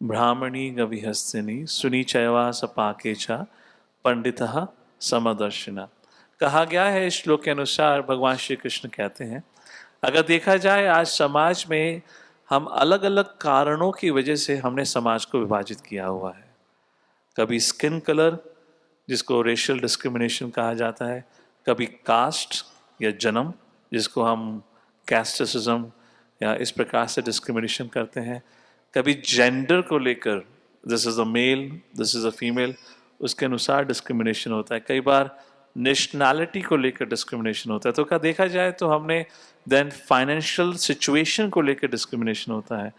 ब्राह्मणी गविहस्तिनी सुनी चैवा सपाके च पंडितः समदर्शिना। कहा गया है इस श्लोक के अनुसार, भगवान श्री कृष्ण कहते हैं, अगर देखा जाए आज समाज में हम अलग अलग कारणों की वजह से हमने समाज को विभाजित किया हुआ है। कभी स्किन कलर, जिसको रेशियल डिस्क्रिमिनेशन कहा जाता है, कभी कास्ट या जन्म, जिसको हम कैस्टिसिज्म या इस प्रकार से डिस्क्रिमिनेशन करते हैं, कभी जेंडर को लेकर, this is a male, this is a female, उसके अनुसार डिस्क्रिमिनेशन होता है। कई बार नेशनैलिटी को लेकर डिस्क्रिमिनेशन होता है। तो क्या देखा जाए तो हमने देन फाइनेंशियल सिचुएशन को लेकर डिस्क्रिमिनेशन होता है।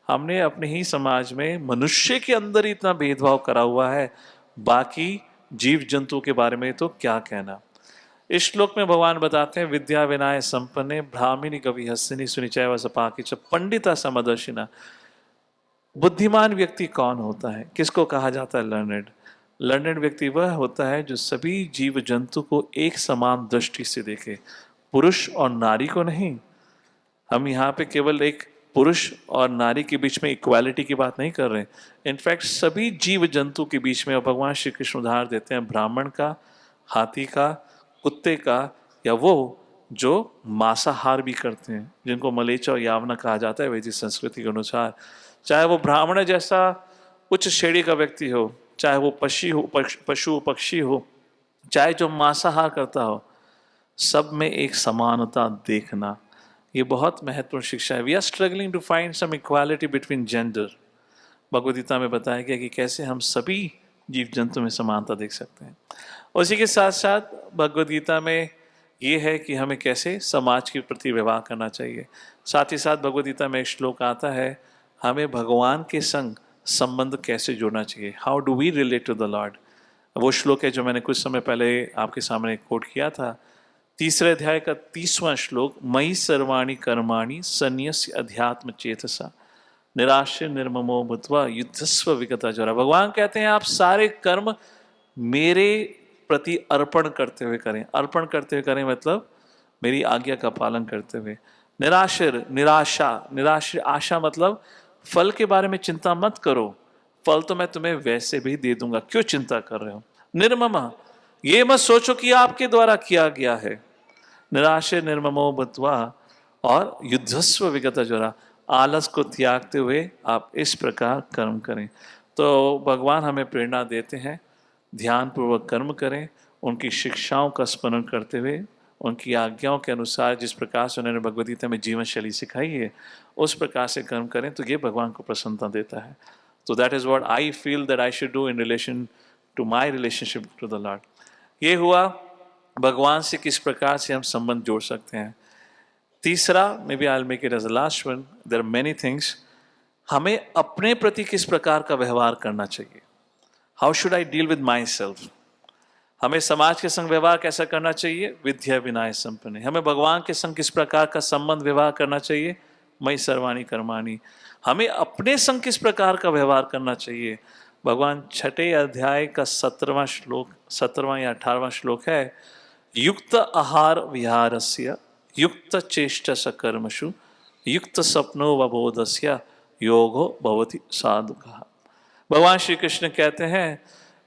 हमने अपने ही समाज में मनुष्य के अंदर ही इतना भेदभाव करा हुआ है, बाकी जीव जंतु के बारे में तो क्या कहना। इस श्लोक में भगवान बताते हैं, विद्या विनाय संपन्ने ब्राह्मणी कवि हस्तिनी सुनिचय व सपाकी च पंडिता समदर्शिना। बुद्धिमान व्यक्ति कौन होता है, किसको कहा जाता है लर्नेड? लर्नेड व्यक्ति वह होता है जो सभी जीव जंतु को एक समान दृष्टि से देखे, पुरुष और नारी को नहीं। हम यहाँ पे केवल एक पुरुष और नारी के बीच में इक्वालिटी की बात नहीं कर रहे हैं, इनफैक्ट सभी जीव जंतु के बीच में भगवान श्री कृष्ण उदाहरण देते हैं ब्राह्मण का, हाथी का, कुत्ते का, या वो जो मांसाहार भी करते हैं, जिनको मलेच्छ और यावना कहा जाता है वैदिक संस्कृति के अनुसार। चाहे वो ब्राह्मण जैसा उच्च श्रेणी का व्यक्ति हो, चाहे वो पशु पक्षी हो, चाहे जो मांसाहार करता हो, सब में एक समानता देखना, ये बहुत महत्वपूर्ण शिक्षा है। We are struggling to find some equality between gender. Bhagavad Gita में बताया गया कि कैसे हम सभी जीव जंतु में समानता देख सकते हैं। उसी के साथ साथ भगवद गीता में ये है कि हमें कैसे समाज के प्रति व्यवहार करना चाहिए। साथ ही साथ भगवद गीता में एक श्लोक आता है, हमें भगवान के संग संबंध कैसे जोड़ना चाहिए, how do we relate to the lord. वो श्लोक है जो मैंने कुछ समय पहले आपके सामने कोट किया था, 3 अध्याय का 30वां श्लोक, मयि सर्वाणि कर्माणि सन्न्यस्य अध्यात्म चेतसा निराश्य निर्ममो भूत्वा युद्धस्व विगता ज्वरा। भगवान कहते हैं आप सारे कर्म मेरे प्रति अर्पण करते हुए करें। अर्पण करते हुए करें मतलब मेरी आज्ञा का पालन करते हुए। निराश्र, निराश्र आशा मतलब फल के बारे में चिंता मत करो, फल तो मैं तुम्हें वैसे भी दे दूंगा, क्यों चिंता कर रहे हो। निर्ममा, ये मत सोचो कि आपके द्वारा किया गया है। निराशय निर्ममो भूत्वा, और युद्धस्व विगत ज्वरा, आलस को त्यागते हुए आप इस प्रकार कर्म करें। तो भगवान हमें प्रेरणा देते हैं, ध्यानपूर्वक कर्म करें, उनकी शिक्षाओं का स्मरण करते हुए, उनकी आज्ञाओं के अनुसार जिस प्रकार से उन्होंने भगवद गीता में जीवन शैली सिखाई है उस प्रकार से कर्म करें, तो ये भगवान को प्रसन्नता देता है। तो that is what I feel that I should do in relation to my relationship to the lord. ये हुआ भगवान से किस प्रकार से हम संबंध जोड़ सकते हैं। तीसरा, maybe I will make it as the last one, there are many things, हमें अपने प्रति किस प्रकार का व्यवहार करना चाहिए। How should I deal with myself. हमें समाज के संग व्यवहार कैसा करना चाहिए, विद्या विनय संपन्न। हमें भगवान के संग किस प्रकार का संबंध व्यवहार करना चाहिए, मयि सर्वाणि कर्माणि। हमें अपने संग किस प्रकार का व्यवहार करना चाहिए। भगवान छठे अध्याय का 17वां श्लोक, 17वां या 18वां श्लोक है, युक्त आहार विहारस्य युक्त चेष्टस कर्मसु युक्त सपनो वबोधस्य योगो भवति साधुकः। भगवान श्री कृष्ण कहते हैं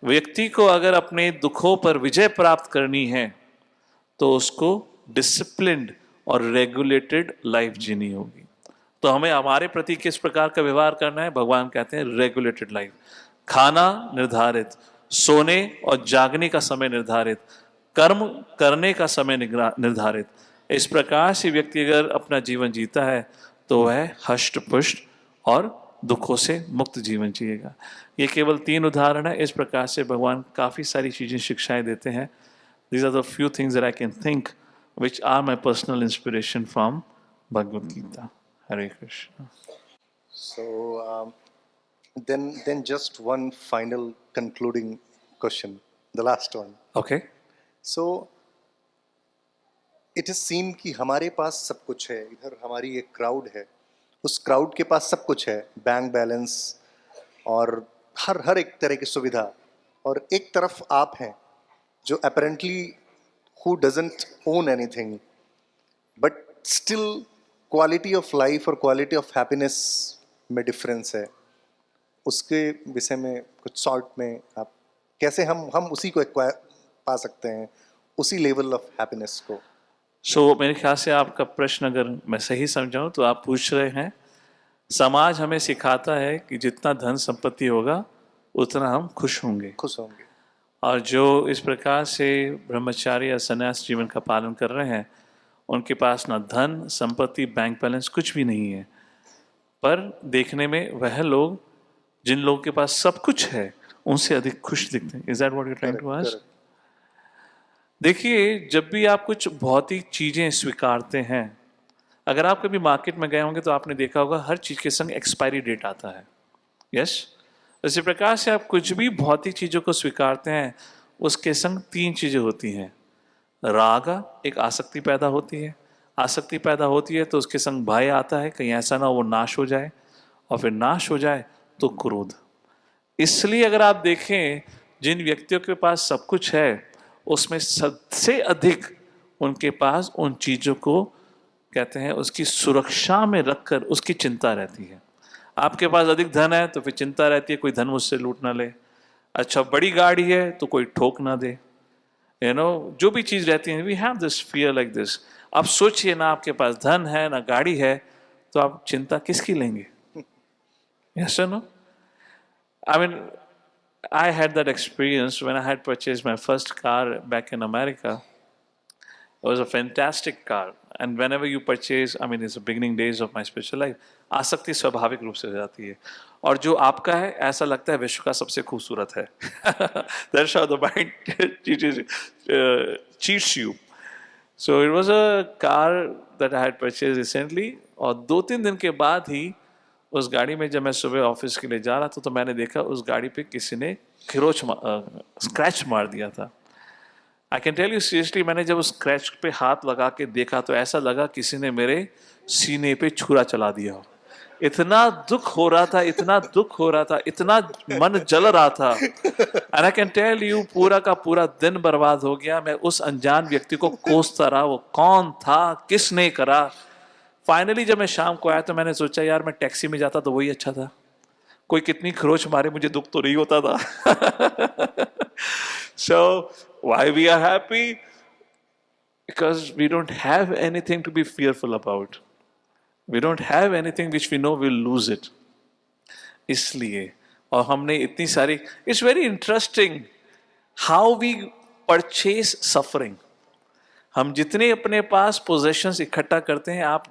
व्यक्ति को अगर अपने दुखों पर विजय प्राप्त करनी है तो उसको डिसिप्लिन्ड और रेगुलेटेड लाइफ जीनी होगी। तो हमें हमारे प्रति किस प्रकार का व्यवहार करना है, भगवान कहते हैं रेगुलेटेड लाइफ। खाना निर्धारित, सोने और जागने का समय निर्धारित, कर्म करने का समय निर्धारित। इस प्रकार से व्यक्ति अगर अपना जीवन जीता है तो वह हष्ट पुष्ट और दुखों से मुक्त जीवन जिएगा। ये केवल 3 उदाहरण है। इस प्रकार से भगवान काफ़ी सारी चीज़ें शिक्षाएं देते हैं। These are the few things that I can think which are my personal inspiration from Bhagavad Gita. Hare Krishna. So then just one final concluding question, the last one. Okay. So it is seen कि हमारे पास सब कुछ है, इधर हमारी एक क्राउड है, उस क्राउड के पास सब कुछ है, बैंक बैलेंस और हर एक तरह की सुविधा, और एक तरफ आप हैं जो apparently who doesn't own anything but still quality of life और क्वालिटी ऑफ हैप्पीनेस में डिफरेंस है। उसके विषय में कुछ शॉर्ट में आप कैसे हम उसी को पा सकते हैं, उसी लेवल ऑफ हैप्पीनेस को। मेरे ख्याल से आपका प्रश्न अगर मैं सही समझाऊं तो आप पूछ रहे हैं समाज हमें सिखाता है कि जितना धन संपत्ति होगा उतना हम खुश होंगे। और जो इस प्रकार से ब्रह्मचारी या संन्यास जीवन का पालन कर रहे हैं उनके पास ना धन संपत्ति बैंक बैलेंस कुछ भी नहीं है, पर देखने में वह लोग जिन लोगों के पास सब कुछ है उनसे अधिक खुश दिखते हैं। Is that what you trying to ask? देखिए, जब भी आप कुछ भौतिक चीजें स्वीकारते हैं, अगर आप कभी मार्केट में गए होंगे तो आपने देखा होगा हर चीज के संग एक्सपायरी डेट आता है। यस, इसी प्रकार से आप कुछ भी भौतिक चीजों को स्वीकारते हैं उसके संग 3 चीजें होती हैं। राग, एक आसक्ति पैदा होती है, आसक्ति पैदा होती है तो उसके संग भय आता है कहीं ऐसा ना हो वो नाश हो जाए, और फिर नाश हो जाए तो क्रोध। इसलिए अगर आप देखें जिन व्यक्तियों के पास सब कुछ है उसमें सबसे अधिक उनके पास उन चीजों को कहते हैं उसकी सुरक्षा में रखकर उसकी चिंता रहती है। आपके पास अधिक धन है तो फिर चिंता रहती है कोई धन मुझसे लूट ना ले। अच्छा, बड़ी गाड़ी है तो कोई ठोक ना दे। जो भी चीज रहती है, we have this fear like this. आप सोचिए ना, आपके पास धन है ना गाड़ी है तो आप चिंता किसकी लेंगे? यस और no? I mean, I had that experience when I had purchased my first car back in America. It was a fantastic car. And whenever you purchase, I mean, it's the beginning days of my spiritual life, आसक्ति स्वाभाविक रूप से हो जाती है। और जो आपका है ऐसा लगता है विश्व का सबसे खूबसूरत है। That's how the mind cheats you. So it was a car that I had purchased recently. और 2-3 दिन के बाद ही उस गाड़ी में जब मैं सुबह ऑफिस के लिए जा रहा था तो मैंने देखा उस गाड़ी पे किसी ने स्क्रैच मार दिया था। I can tell you seriously, मैंने जब उस स्क्रैच पे हाथ लगा के देखा तो ऐसा लगा किसी ने मेरे सीने पे छुरा चला दिया हो। इतना दुख हो रहा था, इतना दुख हो रहा था, इतना मन जल रहा था। And I can tell you पूरा का पूरा दिन बर्बाद हो गया। मैं उस अनजान व्यक्ति को कोसता रहा, वो कौन था, किसने करा। फाइनली जब मैं शाम को आया तो मैंने सोचा यार मैं टैक्सी में जाता तो वही अच्छा था, कोई कितनी खरोच मारे मुझे दुख तो नहीं होता था। So why we are happy? Because we don't have anything to be fearful about. We don't have anything which we know we'll lose it. इसलिए, और हमने इतनी सारी, it's very interesting how we purchase suffering. हम जितने अपने पास पोजेशंस इकट्ठा करते हैं आप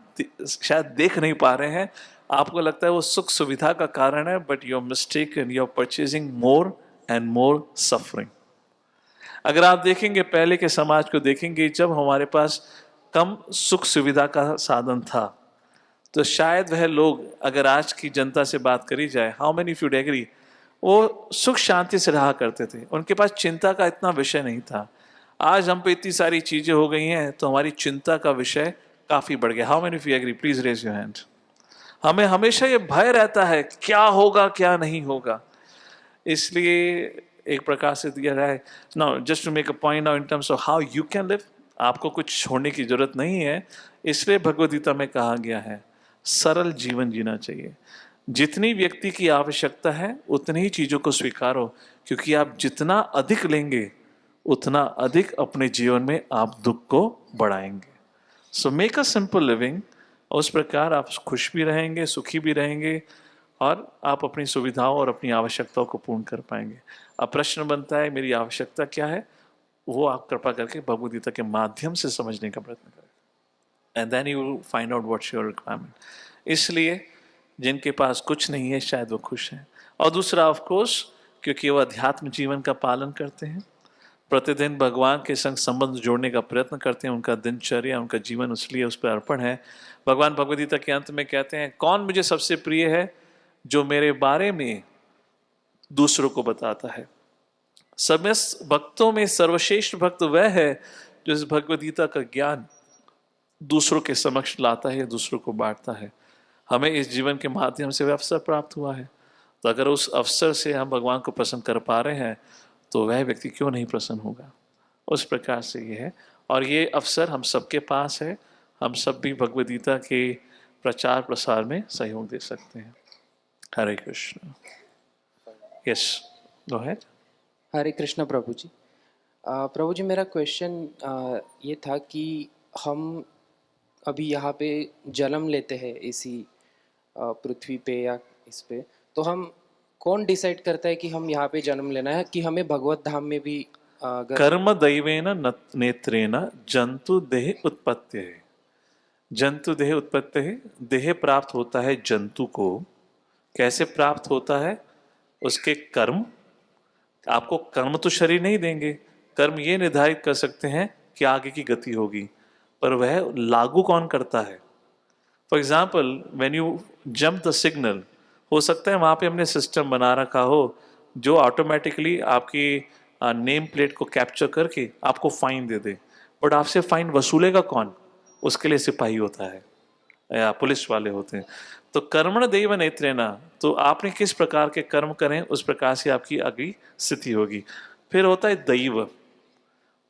शायद देख नहीं पा रहे हैं, आपको लगता है वो सुख सुविधा का कारण है, but you are mistaken, you are purchasing more and more suffering. अगर आप देखेंगे पहले के समाज को देखेंगे, जब हमारे पास कम सुख सुविधा का साधन था तो शायद वह लोग, अगर आज की जनता से बात करी जाए, how many of you agree, वो सुख शांति से रहा करते थे, उनके पास चिंता का इतना विषय नहीं था। आज हम पे इतनी सारी चीजें हो गई हैं तो हमारी चिंता का विषय काफी बढ़ गया। How many of you agree? Please raise your hand. हमें हमेशा ये भय रहता है क्या होगा क्या नहीं होगा, इसलिए एक प्रकार से दिया है। Now just to make a point now in terms of how you can live, आपको कुछ छोड़ने की जरूरत नहीं है। इसलिए भगवद गीता में कहा गया है सरल जीवन जीना चाहिए। जितनी व्यक्ति की आवश्यकता है उतनी ही चीजों को स्वीकारो, क्योंकि आप जितना अधिक लेंगे उतना अधिक अपने जीवन में आप दुख को बढ़ाएंगे। So make a simple living, उस प्रकार आप खुश भी रहेंगे, सुखी भी रहेंगे, और आप अपनी सुविधाओं और अपनी आवश्यकताओं को पूर्ण कर पाएंगे। अब प्रश्न बनता है मेरी आवश्यकता क्या है, वो आप कृपा करके भगवद गीता के माध्यम से समझने का प्रयत्न करें, and then you will find out what's your requirement. इसलिए जिनके पास कुछ नहीं है शायद वो खुश हैं। और दूसरा ऑफ कोर्स क्योंकि वो अध्यात्म जीवन का पालन करते हैं, प्रतिदिन भगवान के संग संबंध जोड़ने का प्रयत्न करते हैं, उनका दिनचर्या उनका जीवन इसलिए उस पर अर्पण है। भगवान भगवद गीता के अंत में कहते हैं कौन मुझे सबसे प्रिय है, जो मेरे बारे में दूसरों को बताता है। समस्त भक्तों में सर्वश्रेष्ठ भक्त वह है जो इस भगवद गीता का ज्ञान दूसरों के समक्ष लाता है, दूसरों को बांटता है। हमें इस जीवन के माध्यम से वह अवसर प्राप्त हुआ है, तो अगर उस अवसर से हम भगवान को प्रसन्न कर पा रहे हैं तो वह व्यक्ति क्यों नहीं प्रसन्न होगा। उस प्रकार से ये है, और ये अवसर हम सबके पास है। हम सब भी भगवद गीता के प्रचार प्रसार में सहयोग दे सकते हैं। Hare Krishna. Yes, go ahead. Hare Krishna Prabhu ji. Prabhu ji मेरा क्वेश्चन ये था कि हम अभी यहाँ पे जन्म लेते हैं इसी पृथ्वी पे या इस पे, तो हम कौन डिसाइड करता है कि हम यहाँ पे जन्म लेना है, कि हमें भगवत धाम में भी कर्म दैवेन नेत्रेण जंतु देह उत्पत्ति है। जंतु देह उत्पत्ति है, देह प्राप्त होता है जंतु को। कैसे प्राप्त होता है? उसके कर्म। आपको कर्म तो शरीर नहीं देंगे, कर्म ये निर्धारित कर सकते हैं कि आगे की गति होगी, पर वह लागू कौन करता है? For example when you jump the signal, हो सकता है वहाँ पे हमने सिस्टम बना रखा हो जो ऑटोमेटिकली आपकी नेम प्लेट को कैप्चर करके आपको फाइन दे दे, बट आपसे फाइन वसूलेगा कौन? उसके लिए सिपाही होता है या पुलिस वाले होते हैं। तो कर्मण दैव नेत्रेण, तो आपने किस प्रकार के कर्म करें उस प्रकार से आपकी अगली स्थिति होगी। फिर होता है दैव।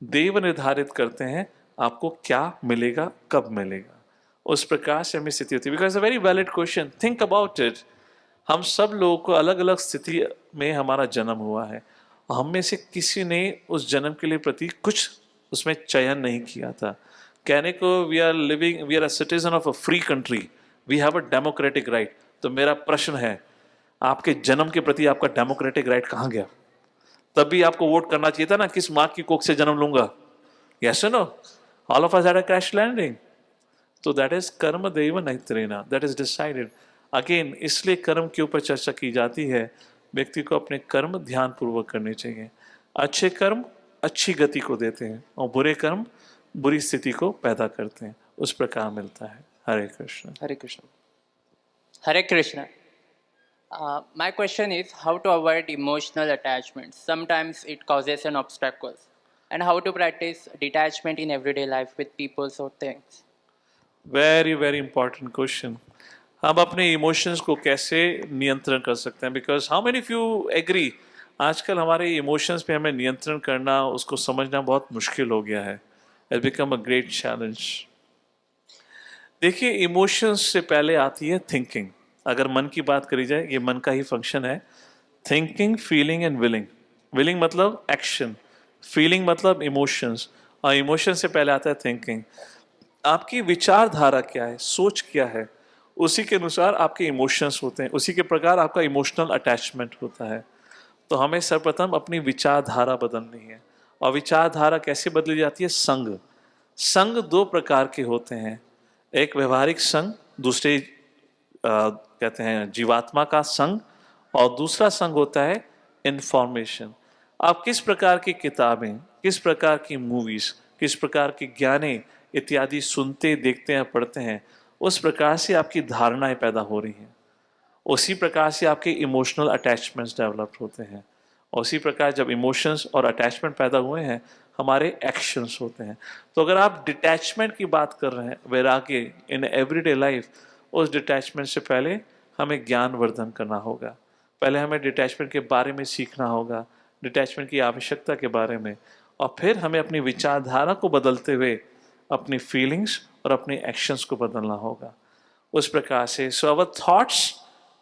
देव निर्धारित करते हैं आपको क्या मिलेगा, कब मिलेगा, उस प्रकार से हमें स्थिति होती है। Because a very valid question, think about it. हम सब लोगों को अलग अलग स्थिति में हमारा जन्म हुआ है, हम में से किसी ने उस जन्म के लिए प्रति कुछ उसमें चयन नहीं किया था। कहने को we are living, we are a citizen of a free country, we have a democratic right. तो मेरा प्रश्न है, आपके जन्म के प्रति आपका डेमोक्रेटिक राइट कहाँ गया? तब भी आपको वोट करना चाहिए था ना, किस माँ की कोख से जन्म लूंगा। Yes no, all of us had a crash landing. तो दैट इज कर्म दैव नेत्रेण, दैट इज डिसाइडेड। अगेन इसलिए कर्म के ऊपर चर्चा की जाती है। व्यक्ति को अपने कर्म ध्यान पूर्वक करने चाहिए। अच्छे कर्म अच्छी गति को देते हैं और बुरे कर्म बुरी स्थिति को पैदा करते हैं, उस प्रकार मिलता है। हरे कृष्ण। हरे Krishna. Hare Krishna. My question is how to avoid emotional attachment. Sometimes it causes an obstacles. And how to practice detachment in everyday life with people or things. Very very important question. हम अपने इमोशंस को कैसे नियंत्रण कर सकते हैं? Because how many of you agree, आजकल हमारे इमोशंस पे हमें नियंत्रण करना, उसको समझना बहुत मुश्किल हो गया है। It become a great challenge. देखिए, इमोशंस से पहले आती है थिंकिंग। अगर मन की बात करी जाए, ये मन का ही फंक्शन है। Thinking, feeling and willing. Willing मतलब एक्शन, फीलिंग मतलब इमोशंस, और इमोशन से पहले आता है थिंकिंग। आपकी विचारधारा क्या है, सोच क्या है, उसी के अनुसार आपके इमोशंस होते हैं, उसी के प्रकार आपका इमोशनल अटैचमेंट होता है। तो हमें सर्वप्रथम अपनी विचारधारा बदलनी है। और विचारधारा कैसे बदली जाती है? संग। संग दो प्रकार के होते हैं, एक व्यवहारिक संग, दूसरे कहते हैं जीवात्मा का संग, और दूसरा संग होता है इंफॉर्मेशन। आप किस प्रकार की किताबें, किस प्रकार की मूवीज, किस प्रकार की ज्ञाने इत्यादि सुनते, देखते हैं, पढ़ते हैं, उस प्रकार से आपकी धारणाएं पैदा हो रही हैं। उसी प्रकार से आपके इमोशनल अटैचमेंट्स डेवलप होते हैं। उसी प्रकार जब इमोशंस और अटैचमेंट पैदा हुए हैं, हमारे एक्शंस होते हैं। तो अगर आप डिटैचमेंट की बात कर रहे हैं वैराग्य इन एवरीडे लाइफ, उस डिटैचमेंट से पहले हमें ज्ञान वर्धन करना होगा। पहले हमें डिटैचमेंट के बारे में सीखना होगा, डिटैचमेंट की आवश्यकता के बारे में, और फिर हमें अपनी विचारधारा को बदलते हुए अपनी फीलिंग्स और अपने एक्शंस को बदलना होगा। उस प्रकार से so our thoughts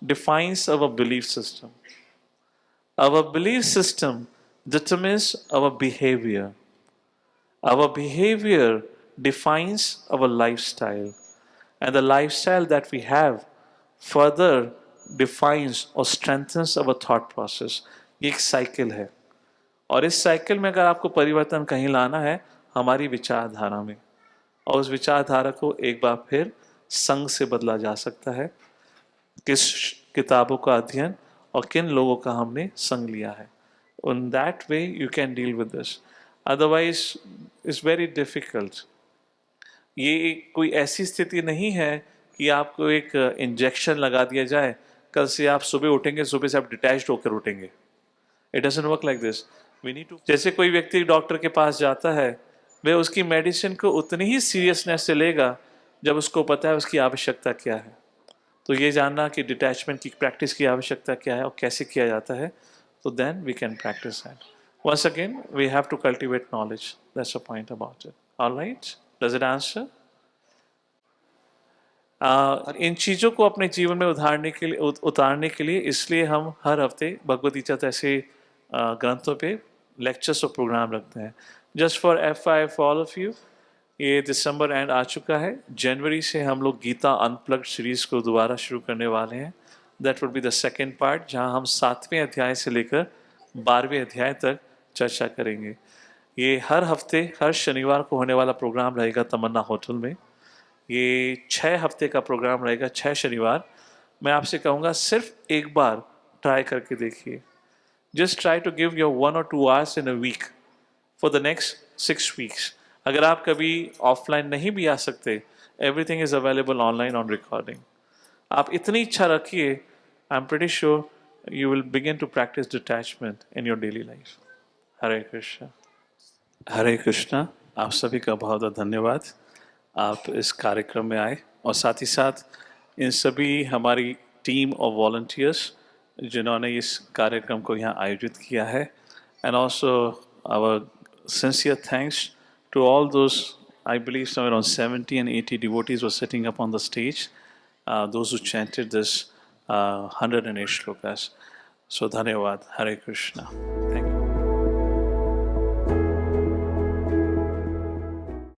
defines our belief system, our belief system determines our behavior. Our behavior defines our lifestyle, and the lifestyle that we have further defines or strengthens our thought process. ये एक साइकिल है, और इस साइकिल में अगर आपको परिवर्तन कहीं लाना है, हमारी विचारधारा में, और उस विचारधारा को एक बार फिर संग से बदला जा सकता है। किस किताबों का अध्ययन और किन लोगों का हमने संग लिया है। In that way you can deal with this. Otherwise it's very difficult. ये कोई ऐसी स्थिति नहीं है कि आपको एक इंजेक्शन लगा दिया जाए, कल से आप सुबह उठेंगे, सुबह से आप डिटैच्ड होकर उठेंगे। It doesn't work like this. We need to, जैसे कोई व्यक्ति डॉक्टर के पास जाता है, वह उसकी मेडिसिन को उतनी ही सीरियसनेस से लेगा जब उसको पता है उसकी आवश्यकता क्या है। तो ये जानना कि डिटैचमेंट की प्रैक्टिस की आवश्यकता क्या है और कैसे किया जाता है, तो then we can practise that. Once again we have to cultivate knowledge, that's a point about it. Alright, does it answer? इन चीज़ों को अपने जीवन में उतारने के लिए इसलिए हम हर हफ्ते भगवद गीता जैसे ग्रंथों पे लेक्चर्स और प्रोग्राम रखते हैं। Just for FYI for all of you, ये दिसंबर एंड आ चुका है, जनवरी से हम लोग गीता अनप्लग्ड सीरीज़ को दोबारा शुरू करने वाले हैं। That would be the second part, जहां हम 7वें अध्याय से लेकर 12वें अध्याय तक चर्चा करेंगे। ये हर हफ्ते हर शनिवार को होने वाला प्रोग्राम रहेगा तमन्ना होटल में। ये 6 हफ्ते का प्रोग्राम रहेगा, 6 शनिवार। मैं आपसे कहूँगा सिर्फ एक बार ट्राई करके देखिए। Just try to give your 1 or 2 hours in a week for the next 6 weeks। अगर आप कभी ऑफलाइन नहीं भी आ सकते, everything is available online on recording. आप इतनी इच्छा रखिए, I am pretty sure you will begin to practise detachment in your daily life. Hare Krishna. Hare Krishna. आप सभी का बहुत बहुत धन्यवाद, आप इस कार्यक्रम में आए, और साथ ही साथ इन सभी हमारी टीम और वॉलंटियर्स जिन्होंने इस कार्यक्रम को यहाँ आयोजित किया है, and also our sincere thanks to all those, I believe somewhere around 70 and 80 devotees were sitting up on the stage, those who chanted this 108 shlokas. So dhanyavad. Hare Krishna. Thank you.